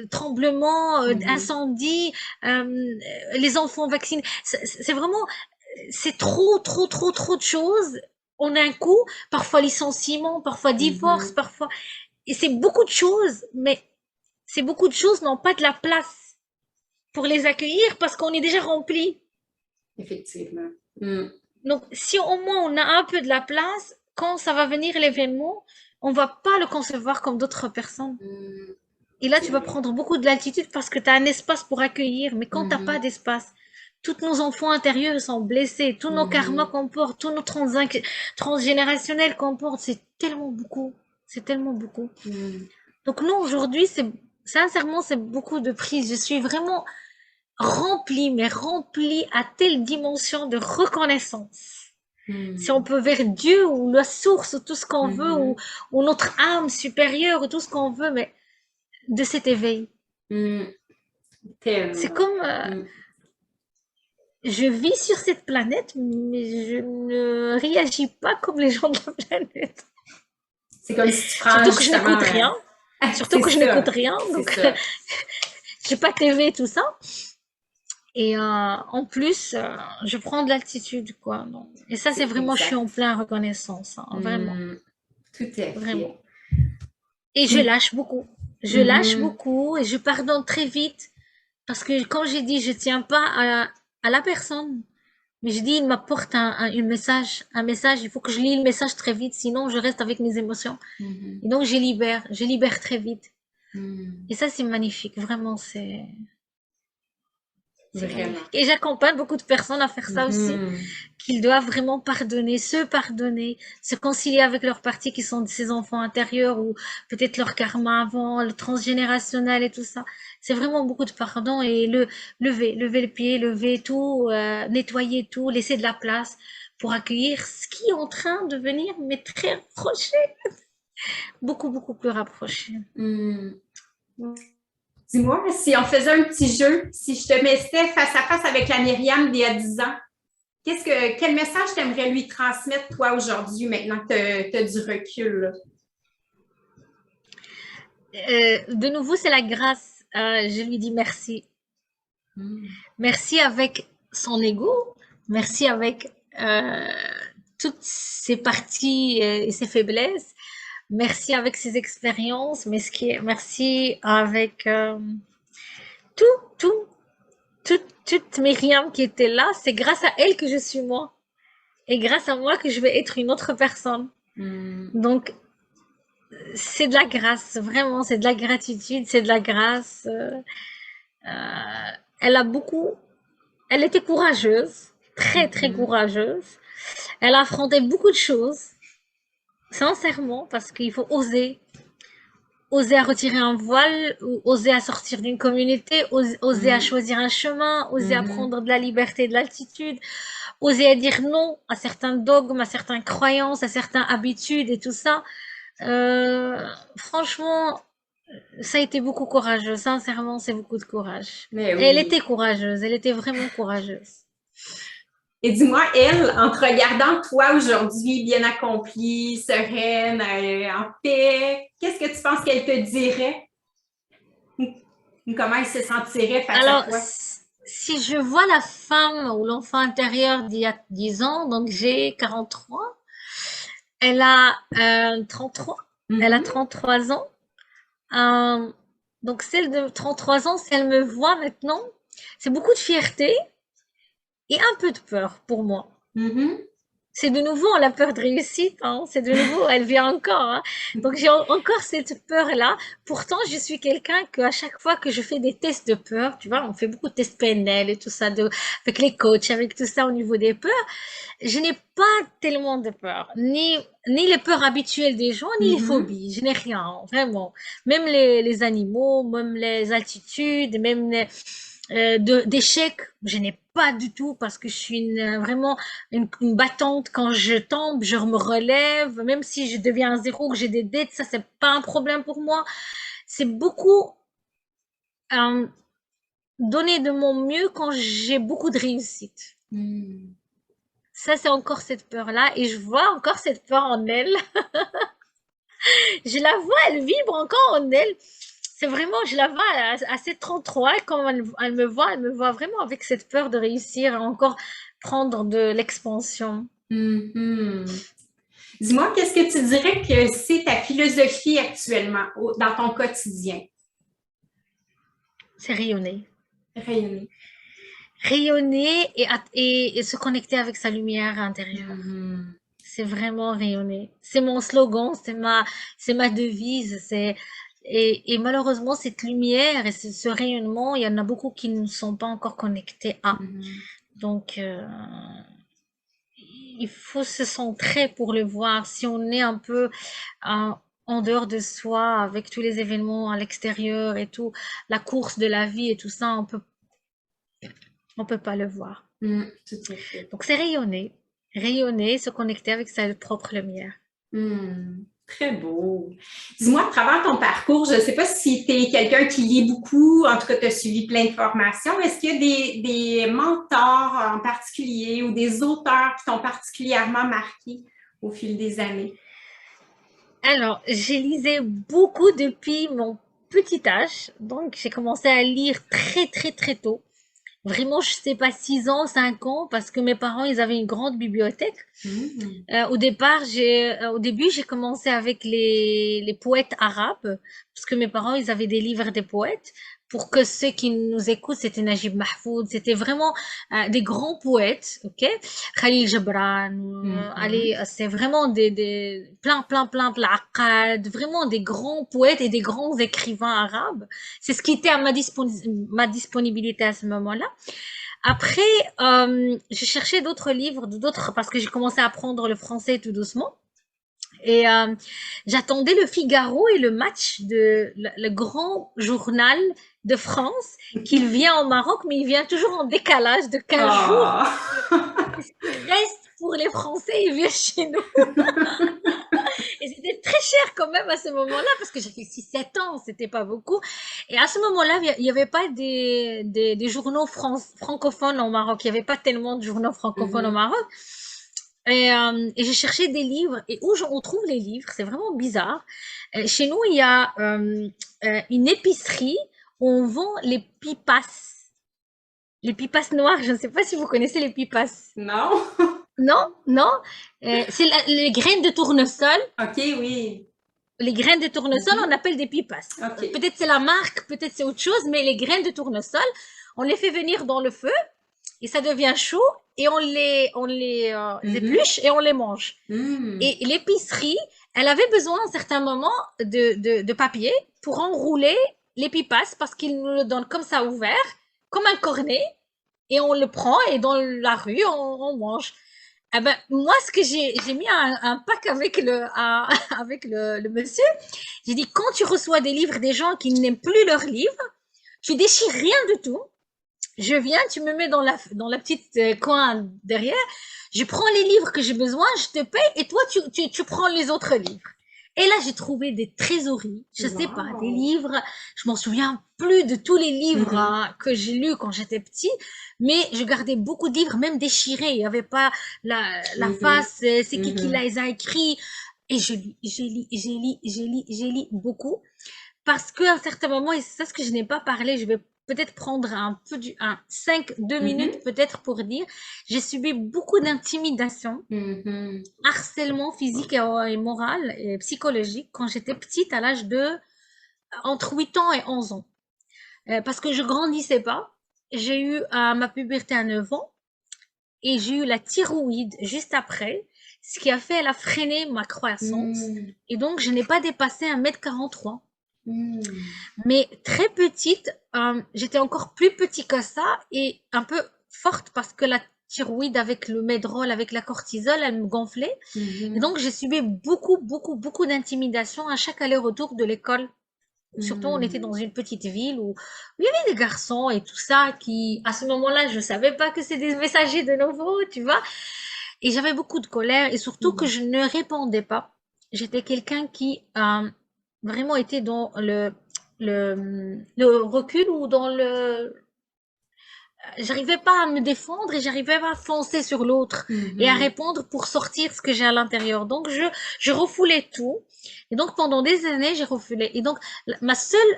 tremblement, Mhm. incendie, les enfants vaccinés. C'est vraiment, c'est trop, trop, trop, trop de choses en un coup. Parfois licenciement, parfois divorce, Mhm. parfois. Et c'est beaucoup de choses, mais ces beaucoup de choses n'ont pas de la place pour les accueillir parce qu'on est déjà rempli. Effectivement. Mhm. Donc, si au moins on a un peu de la place, quand ça va venir l'événement, on va pas le concevoir comme d'autres personnes. Mhm. Et là, C'est tu vas vrai. prendre beaucoup de l'altitude parce que tu as un espace pour accueillir. Mais quand tu n'as pas Mhm. d'espace, tous nos enfants intérieurs sont blessés, tous nos karmas Mhm. qu'on porte, tous nos transgénérationnels qu'on porte, c'est tellement beaucoup. C'est tellement beaucoup. Mhm. Donc nous, aujourd'hui, sincèrement, c'est beaucoup de prise. Je suis vraiment remplie, mais remplie à telle dimension de reconnaissance. Si on Mhm. peut vers Dieu ou la source ou tout ce qu'on veut Mhm. ou notre âme supérieure ou tout ce qu'on veut, mais de cet éveil. Mhm. C'est Tellement. comme Mhm. je vis sur cette planète, mais je ne réagis pas comme les gens de la planète. C'est comme si tu prends Surtout que je justement. n'écoute rien. Surtout C'est que je n'écoute ça. rien, C'est donc ça. j'ai pas TV tout ça. Et en plus, je prends de l'altitude, quoi. Non. Et ça, c'est C'est vraiment, je suis en exact. plein reconnaissance, hein, vraiment, Mhm. Tout à fait. vraiment. Et je Puis, lâche beaucoup. Je lâche mhm. beaucoup et je pardonne très vite. Parce que quand j'ai dit, je tiens pas à la personne, mais je dis, il m'apporte un message, il faut que je lis le message très vite, sinon je reste avec mes émotions. Mhm. Et donc je libère très vite. Mhm. Et ça, c'est magnifique, vraiment, c'est magnifique. Vraiment. Et j'accompagne beaucoup de personnes à faire ça aussi, Mhm. qu'ils doivent vraiment pardonner, se concilier avec leurs parties qui sont ces enfants intérieurs ou peut-être leur karma avant, le transgénérationnel et tout ça. C'est vraiment beaucoup de pardon et lever le pied, lever tout, nettoyer tout, laisser de la place pour accueillir ce qui est en train de venir, mais très rapproché, beaucoup, beaucoup plus rapproché. Mhm. Dis-moi, si on faisait un petit jeu, si je te mettais face à face avec la Myriam d'il y a 10 ans, quel message t'aimerais lui transmettre, toi, aujourd'hui, maintenant que tu as du recul, là? De nouveau, c'est la grâce. Je lui dis merci. Mm. Merci avec son ego, merci avec euh, toutes ses parties et ses faiblesses, merci avec ses expériences, merci avec tout, tout, toute Myriam qui était là. C'est grâce à elle que je suis moi et grâce à moi que je vais être une autre personne. Mm. Donc, c'est de la grâce, vraiment, c'est de la gratitude, c'est de la grâce. Elle a beaucoup, elle était courageuse, très, très Mhm. courageuse. Elle a affronté beaucoup de choses, sincèrement, parce qu'il faut oser. Oser à retirer un voile, ou oser à sortir d'une communauté, oser à Mm. choisir un chemin, oser à Mhm. prendre de la liberté et de l'altitude, oser à dire non à certains dogmes, à certaines croyances, à certaines habitudes et tout ça. Franchement, ça a été beaucoup courageux. Sincèrement, c'est beaucoup de courage. Mais Et elle oui. était courageuse. Elle était vraiment courageuse. Et dis-moi, elle, en te regardant toi aujourd'hui, bien accomplie, sereine, en paix, qu'est-ce que tu penses qu'elle te dirait? Comment il se sentirait face à Alors, toi? si je vois la femme ou l'enfant intérieur d'il y a 10 ans, donc j'ai 43, elle a 33, elle a Mhm. 33 ans. Euh, donc celle de 33 ans, si elle me voit maintenant, c'est beaucoup de fierté et un peu de peur pour moi. Mhm. C'est de nouveau la peur de réussite, hein. C'est de nouveau, elle vient encore, hein. Donc j'ai encore cette peur-là. Pourtant, je suis quelqu'un que à chaque fois que je fais des tests de peur, tu vois, on fait beaucoup de tests PNL et tout ça, avec les coachs, avec tout ça au niveau des peurs, je n'ai pas tellement de peur, ni les peurs habituelles des gens, ni les Mhm. phobies. Je n'ai rien, vraiment. Même les animaux, même les altitudes, même d'échecs, je n'ai pas du tout parce que je suis vraiment une battante. Quand je tombe, je me relève. Même si je deviens un zéro, que j'ai des dettes, ça, c'est pas un problème pour moi. C'est beaucoup euh, donner de mon mieux quand j'ai beaucoup de réussite. Mhm. Ça, c'est encore cette peur-là. Et je vois encore cette peur en elle. Je la vois, elle vibre encore en elle. C'est vraiment, je la vois à ses 33. Quand elle me voit vraiment avec cette peur de réussir à encore prendre de l'expansion. Mhm. Dis-moi, qu'est-ce que tu dirais que c'est ta philosophie actuellement dans ton quotidien? C'est rayonner. Rayonner. Rayonner et se connecter avec sa lumière intérieure. Mhm. C'est vraiment rayonner. C'est mon slogan, c'est ma devise. Et malheureusement, cette lumière et ce rayonnement, il y en a beaucoup qui ne sont pas encore connectés à. Mhm. Donc, il faut se centrer pour le voir. Si on est un peu euh, en dehors de soi, avec tous les événements à l'extérieur et tout, la course de la vie et tout ça, on peut pas le voir. Mhm. Tout à fait. Donc, c'est rayonner. Rayonner, se connecter avec sa propre lumière. Hmm, très beau. Dis-moi, à travers ton parcours, je ne sais pas si tu es quelqu'un qui lit beaucoup, en tout cas, tu as suivi plein de formations. Est-ce qu'il y a des mentors en particulier ou des auteurs qui t'ont particulièrement marqué au fil des années? Alors, j'ai lisé beaucoup depuis mon petit âge. Donc, j'ai commencé à lire très, très, très tôt. Vraiment, je sais pas, 6 ans, 5 ans, parce que mes parents, ils avaient une grande bibliothèque. Hmm. Au début, j'ai commencé avec les poètes arabes, parce que mes parents, ils avaient des livres des poètes. Pour que ceux qui nous écoutent, c'était Najib Mahfoud, c'était vraiment des grands poètes, ok? Khalil Gibran, Mhm. allez, c'est vraiment plein, Aqad, vraiment des grands poètes et des grands écrivains arabes. C'est ce qui était à ma disponibilité à ce moment-là. Après, j'ai cherché d'autres livres, d'autres, parce que j'ai commencé à apprendre le français tout doucement. Et j'attendais le Figaro et le match le grand journal de France, qu'il vient au Maroc, mais il vient toujours en décalage de 15 jours. Ah! Ce qui reste pour les Français, il vient chez nous. Et c'était très cher quand même à ce moment-là, parce que j'avais 6 7 ans, c'était pas beaucoup. Et à ce moment-là, il y avait pas des journaux francophones au Maroc. Il y avait pas tellement de journaux francophones au Mhm. Maroc. Et j'ai cherché des livres. Et où on trouve les livres, c'est vraiment bizarre. Chez nous, il y a une épicerie où on vend les pipas. Les pipas noires, je ne sais pas si vous connaissez les pipas. Non? Non, non. C'est les graines de tournesol. OK, oui. Les graines de tournesol, on Mhm. appelle des pipas. OK. Peut-être c'est la marque, peut-être c'est autre chose, mais les graines de tournesol, on les fait venir dans le feu et ça devient chaud et on les Mhm. épluche et on les mange. Hmm. Et l'épicerie, elle avait besoin à un certain moment de papier pour enrouler les pipas parce qu'ils nous le donnent comme ça ouvert, comme un cornet, et on le prend et dans la rue, on mange. Eh ben, moi, ce que j'ai mis un pack avec avec le monsieur. J'ai dit, quand tu reçois des livres des gens qui n'aiment plus leurs livres, tu déchires rien du tout. Je viens, tu me mets dans la petite coin derrière. Je prends les livres que j'ai besoin, je te paye et toi, tu prends les autres livres. Et là, j'ai trouvé des trésoreries, je sais pas, des Wow. livres. Je m'en souviens plus de tous les livres Mhm. que j'ai lus quand j'étais petit, mais je gardais beaucoup de livres, même déchirés. Il n'y avait pas la Mhm. face, c'est qui Mhm. les a écrits. Et je lis, j'ai lu beaucoup. parce qu'à un certain moment, et c'est ça ce que je n'ai pas parlé, je vais peut-être prendre un 2 minutes Mhm. peut-être pour dire, j'ai subi beaucoup d'intimidation, Mhm. harcèlement physique et moral et psychologique quand j'étais petite à l'âge de entre 8 ans et 11 ans. Parce que je grandissais pas. J'ai eu ma puberté à 9 ans et j'ai eu la thyroïde juste après, ce qui a fait, elle a freiné ma croissance. Mhm. Et donc, je n'ai pas dépassé 1,43 m. Mhm. Mais très petite, j'étais encore plus petit que ça et un peu forte parce que la thyroïde avec le Medrol, avec la cortisol, elle me gonflait. Et Mhm. donc, j'ai subi beaucoup, beaucoup, beaucoup d'intimidation à chaque aller-retour de l'école. Surtout, on était dans Mhm. une petite ville où il y avait des garçons et tout ça qui, à ce moment-là, je savais pas que c'est des messagers de nouveau, tu vois. Et j'avais beaucoup de colère et surtout que Mhm. je ne répondais pas. J'étais quelqu'un qui vraiment était dans le recul ou dans le... J'arrivais pas à me défendre et j'arrivais pas à foncer sur l'autre et à Mhm. répondre pour sortir ce que j'ai à l'intérieur. Donc, je refoulais tout. Et donc, pendant des années, j'ai refoulé. Et donc, ma seule,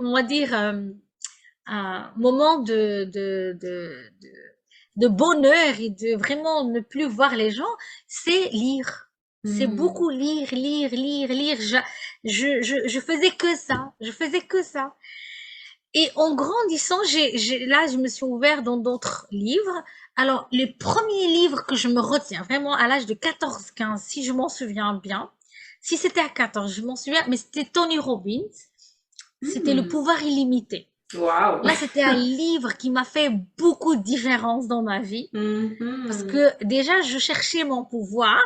on va dire, un moment de bonheur et de vraiment ne plus voir les gens, c'est lire. C'est Mhm. beaucoup lire, lire, lire, lire. Je faisais que ça. Je faisais que ça. Et en grandissant, là, je me suis ouverte dans d'autres livres. Alors, les premiers livres que je me retiens, vraiment à l'âge de 14-15, si je m'en souviens bien, si c'était à 14, je m'en souviens, mais c'était Tony Robbins, c'était Le Mhm. pouvoir illimité. Wow. Là, c'était un livre qui m'a fait beaucoup de différence dans ma vie. Parce Mhm. que déjà, je cherchais mon pouvoir.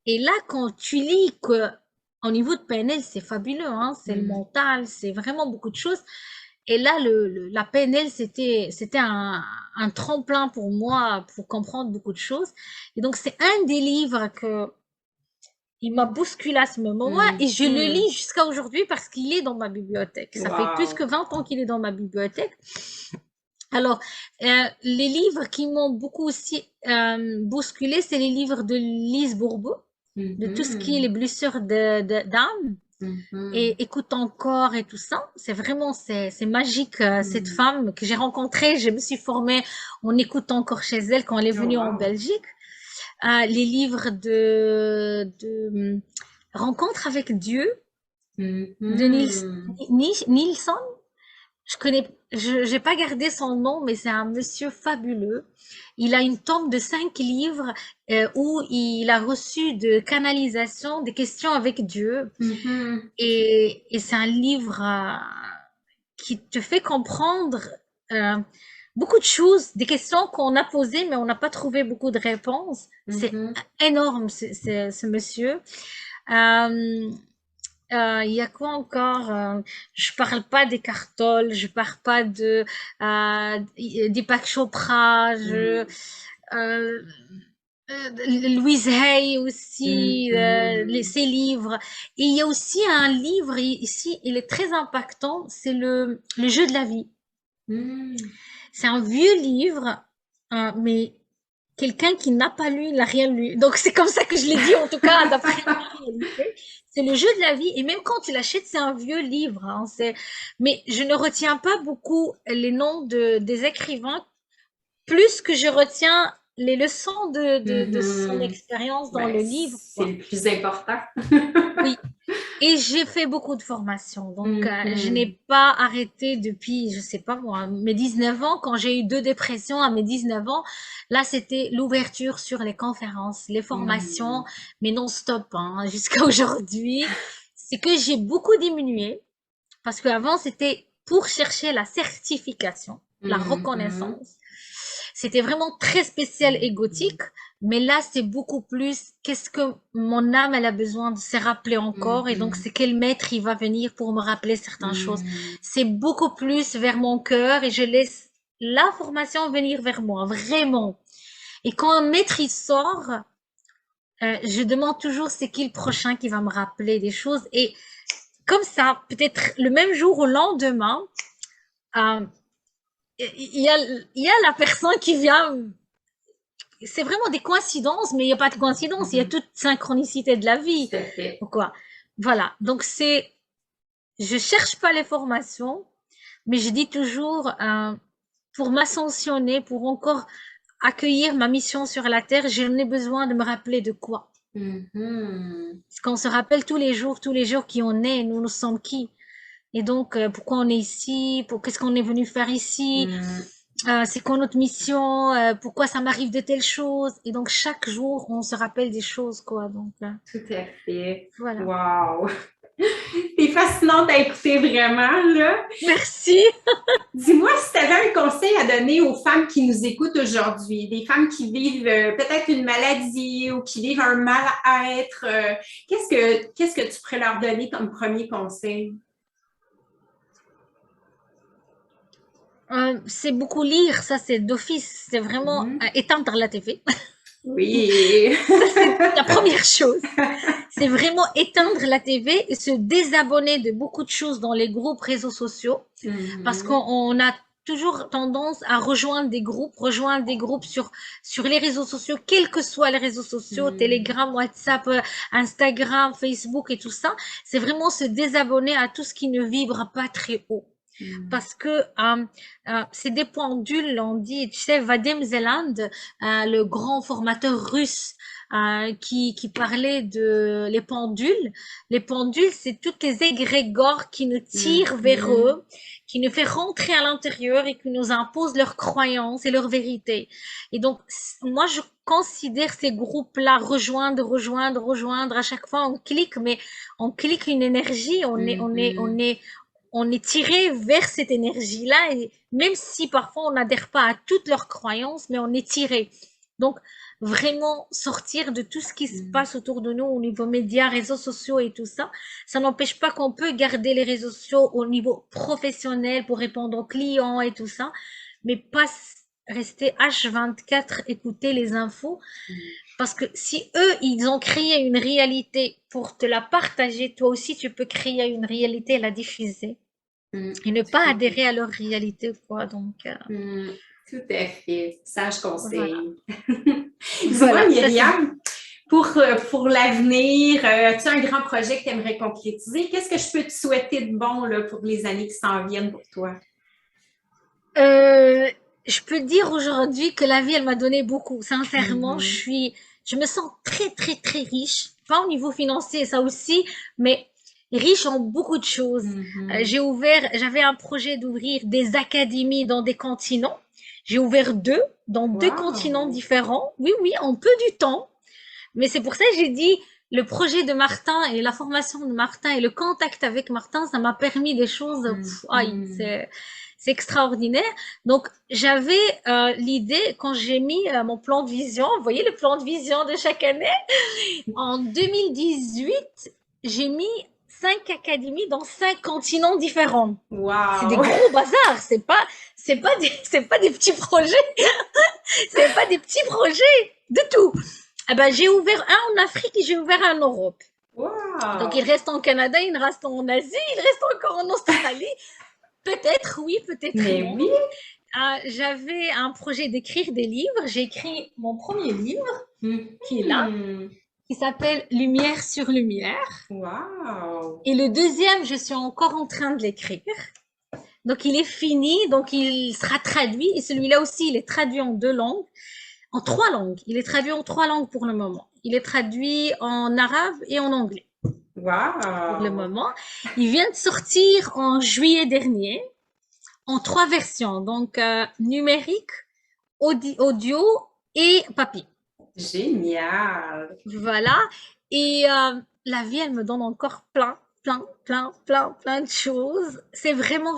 Et là, quand tu lis que, au niveau de PNL, c'est fabuleux, hein, c'est le Mhm. mental, c'est vraiment beaucoup de choses. Et là, la PNL, c'était un tremplin pour moi pour comprendre beaucoup de choses. Et donc, c'est un des livres que il m'a bousculé à ce moment et je le Mhm. lis jusqu'à aujourd'hui parce qu'il est dans ma bibliothèque. Ça fait plus Wow. que 20 ans qu'il est dans ma bibliothèque. Alors, les livres qui m'ont beaucoup aussi bousculé, c'est les livres de Lise Bourbeau, de tout ce qui est les Mhm. blessures d'âme Mhm. et écoute encore et tout ça. C'est vraiment, c'est magique, cette Mhm. femme que j'ai rencontrée. Je me suis formée en écoutant encore chez elle quand elle est Oh, venue en wow. Belgique. Les livres de Rencontre avec Dieu de Mhm. Nilsson. J'ai pas gardé son nom, mais c'est un monsieur fabuleux. Il a une tome de 5 livres où il a reçu de canalisation des questions avec Dieu. Mhm. Et c'est un livre qui te fait comprendre euh, beaucoup de choses, des questions qu'on a posées, mais on n'a pas trouvé beaucoup de réponses. C'est Mhm. énorme, ce monsieur. Euh, il y a quoi encore? Je parle pas des Cartol, je parle pas Deepak Chopra, Mhm. euh, Louise Hay aussi, Mhm. ses livres. Et il y a aussi un livre ici, il est très impactant, c'est le jeu de la vie. Mhm. C'est un vieux livre, mais quelqu'un qui n'a pas lu, il n'a rien lu. Donc c'est comme ça que je l'ai dit, en tout cas, d'après ma réalité. C'est le jeu de la vie. Et même quand tu l'achètes, c'est un vieux livre, hein. Mais je ne retiens pas beaucoup les noms des écrivains, plus que je retiens les leçons de son Mhm. expérience dans Ben, le livre, c'est quoi. le plus important. Oui. Et j'ai fait beaucoup de formations. Donc, je Mhm. n'ai pas arrêté depuis, je sais pas moi, mes 19 ans. Quand j'ai eu 2 dépressions à mes 19 ans, là, c'était l'ouverture sur les conférences, les formations, Mhm. mais non-stop, hein, jusqu'à aujourd'hui. C'est que j'ai beaucoup diminué parce qu'avant, c'était pour chercher la certification, la Mhm. reconnaissance. C'était vraiment très spécial et gothique, mais là, c'est beaucoup plus qu'est-ce que mon âme, elle a besoin de se rappeler encore, et donc Mhm. c'est quel maître il va venir pour me rappeler certaines choses. Mhm. C'est beaucoup plus vers mon cœur et je laisse la formation venir vers moi, vraiment. Et quand un maître il sort, je demande toujours c'est qui le prochain qui va me rappeler des choses, et comme ça, peut-être le même jour ou le lendemain, euh, il y a la personne qui vient. C'est vraiment des coïncidences, mais il n'y a pas de coïncidence, il y a Mhm. toute synchronicité de la vie. Tout à fait. Pourquoi? Voilà. Donc je cherche pas les formations, mais je dis toujours, pour m'ascensionner, pour encore accueillir ma mission sur la terre, j'en ai besoin de me rappeler de quoi. Mhm. Parce qu'on se rappelle tous les jours qui on est, nous sommes qui. Et donc, pourquoi on est ici, qu'est-ce qu'on est venu faire ici, Mhm. c'est quoi notre mission, pourquoi ça m'arrive de telles choses. Et donc, chaque jour, on se rappelle des choses, quoi. Donc, Tout à fait. voilà. Wow! T'es fascinante à écouter vraiment, là. Merci. Dis-moi si tu avais un conseil à donner aux femmes qui nous écoutent aujourd'hui, des femmes qui vivent peut-être une maladie ou qui vivent un mal-être, qu'est-ce que tu pourrais leur donner comme premier conseil? C'est beaucoup lire, ça c'est d'office, c'est vraiment Mhm. éteindre la TV. Oui. Ça c'est la première chose. C'est vraiment éteindre la TV et se désabonner de beaucoup de choses dans les groupes réseaux sociaux parce Mhm. qu'on a toujours tendance à rejoindre des groupes sur les réseaux sociaux, quels que soient les réseaux sociaux, Mhm. Telegram, WhatsApp, Instagram, Facebook et tout ça. C'est vraiment se désabonner à tout ce qui ne vibre pas très haut. Mhm. Parce que c'est des pendules, on dit, tu sais, Vadim Zeland, le grand formateur russe, qui parlait de les pendules. Les pendules, c'est toutes les égrégores qui nous tirent vers Mhm. eux, qui nous fait rentrer à l'intérieur et qui nous imposent leurs croyances et leurs vérités. Et donc, moi, je considère ces groupes-là rejoindre. À chaque fois, on clique, mais on clique une énergie, Mhm. on est tiré vers cette énergie-là, et même si parfois on n'adhère pas à toutes leurs croyances, mais on est tiré. Donc, vraiment sortir de tout ce qui se Mhm. passe autour de nous au niveau médias, réseaux sociaux et tout ça, ça n'empêche pas qu'on peut garder les réseaux sociaux au niveau professionnel pour répondre aux clients et tout ça, mais pas rester H24, écouter les infos, parce que si eux, ils ont créé une réalité pour te la partager, toi aussi, tu peux créer une réalité et la diffuser Mhm. et ne pas Tout à fait. adhérer à leur réalité, quoi. Donc, Mhm. Tout à fait. Sage voilà. conseil. Dis-moi, Voilà, ça c'est. Myriam, pour l'avenir, as-tu un grand projet que tu aimerais concrétiser? Qu'est-ce que je peux te souhaiter de bon là, pour les années qui s'en viennent pour toi? Euh, je peux dire aujourd'hui que la vie, elle m'a donné beaucoup. Sincèrement, Mhm. je me sens très riche. Pas au niveau financier, ça aussi, mais riche en beaucoup de choses. Mhm. J'avais un projet d'ouvrir des académies dans des continents. J'ai ouvert deux, dans deux continents Wow! différents. Oui, oui, en peu du temps. Mais c'est pour ça que j'ai dit, le projet de Martin et la formation de Martin et le contact avec Martin, ça m'a permis des choses, aïe, Mhm. c'est extraordinaire. Donc, j'avais l'idée, quand j'ai mis mon plan de vision, vous voyez le plan de vision de chaque année, en 2018, j'ai mis 5 académies dans 5 continents différents. C'est des Wow! gros bazars, c'est pas des petits projets, c'est pas des petits projets du tout. Eh ben, j'ai ouvert un en Afrique et j'ai ouvert un en Europe. Donc, il Wow! reste en Canada, il reste en Asie, il reste encore en Australie. Peut-être oui, peut-être Mais non. oui! J'avais un projet d'écrire des livres. J'ai écrit mon premier livre, qui est là, Mhm. qui s'appelle Lumière sur Lumière. Wow! Et le deuxième, je suis encore en train de l'écrire. Donc, il est fini, donc il sera traduit. Et celui-là aussi, il est traduit en 2 langues, en 3 langues. Il est traduit en 3 langues pour le moment. Il est traduit en arabe et en anglais pour le Wow! moment. Il vient de sortir en juillet dernier en 3 versions, donc numérique, audio et papier. Génial! Voilà. Et la vie, elle me donne encore plein de choses. C'est vraiment,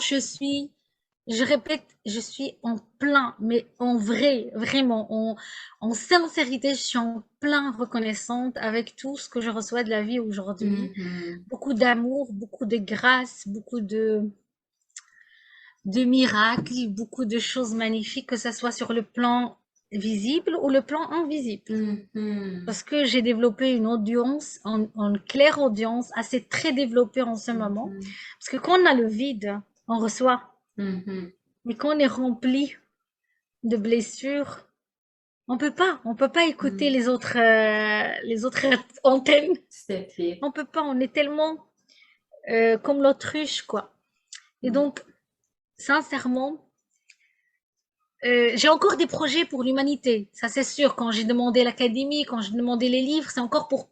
je répète, je suis en plein, mais en vrai, vraiment, en sincérité, je suis en plein reconnaissante avec tout ce que je reçois de la vie aujourd'hui. Mhm. Beaucoup d'amour, beaucoup de grâce, beaucoup de miracles, beaucoup de choses magnifiques, que ce soit sur le plan visible ou le plan invisible. Mhm. Parce que j'ai développé une audience, une claire audience, assez très développée en ce moment. Mhm. Parce que quand on a le vide, on reçoit. Mhm. Mais quand on est rempli de blessures, on peut pas écouter Mm. les autres antennes. Tout à fait. On peut pas, on est tellement comme l'autruche, quoi. Et Mm. donc, sincèrement, j'ai encore des projets pour l'humanité, ça c'est sûr. Quand j'ai demandé l'académie, quand j'ai demandé les livres, c'est encore pour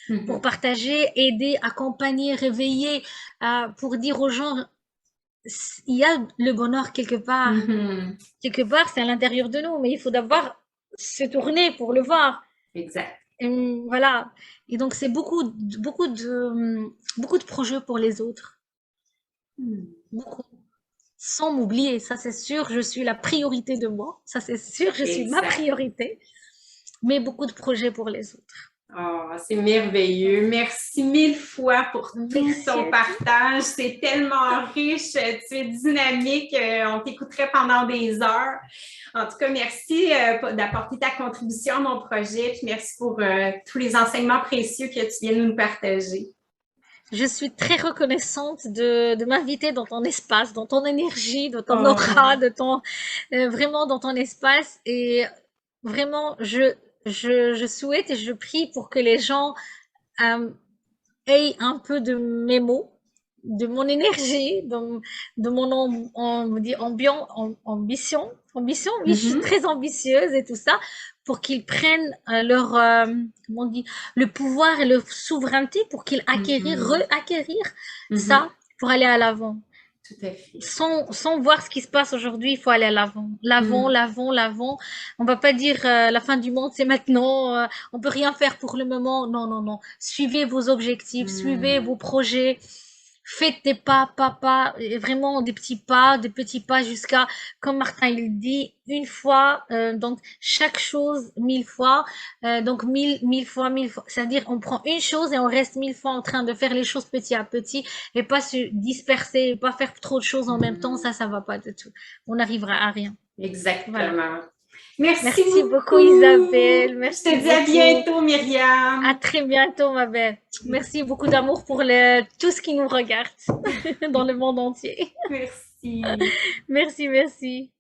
Mhm. partager, aider, accompagner, réveiller, pour dire aux gens, il y a le bonheur quelque part. Mhm. Quelque part, c'est à l'intérieur de nous, mais il faut d'abord se tourner pour le voir. Exact. Et voilà. Et donc, c'est beaucoup de projets pour les autres. Mm. Beaucoup. Sans m'oublier, ça c'est sûr, je suis la priorité de moi. Ça c'est sûr, je suis ma Exact. priorité. Mais beaucoup de projets pour les autres. Oh, c'est merveilleux. Merci mille fois pour tout Merci ton à toi. partage. C'est tellement riche. Tu es dynamique. On t'écouterait pendant des heures. En tout cas, merci d'apporter ta contribution à mon projet. Puis merci pour tous les enseignements précieux que tu viens de nous partager. Je suis très reconnaissante de m'inviter dans ton espace, dans ton énergie, dans ton Oh. aura, vraiment dans ton espace. Et vraiment, je souhaite et je prie pour que les gens euh, aient un peu de mes mots, de mon énergie, de mon on me dit ambition. Oui, je suis Mhm. très ambitieuse et tout ça, pour qu'ils prennent comment on dit, le pouvoir et leur souveraineté pour qu'ils Mhm. reacquérir ça Mhm. pour aller à l'avant. Tout à fait. Sans voir ce qui se passe aujourd'hui, il faut aller à l'avant. L'avant, Mm. l'avant, l'avant. On va pas dire la fin du monde, c'est maintenant, on peut rien faire pour le moment. Non, non, non. Suivez vos objectifs, suivez Mm. vos projets. Faites des pas, et vraiment des petits pas jusqu'à, comme Martin il dit, une fois, donc chaque chose 1000 fois, donc mille fois. C'est-à-dire, on prend une chose et on reste 1000 fois en train de faire les choses petit à petit et pas se disperser, pas faire trop de choses en même temps, Mm. ça va pas du tout. On n'arrivera à rien. Voilà. Exactement. Merci Merci beaucoup beaucoup. Isabelle, Je te merci dis à beaucoup. bientôt, À Myriam. très bientôt ma belle. Merci beaucoup d'amour pour tout ce qui nous regarde dans le monde entier. Merci. Merci, merci.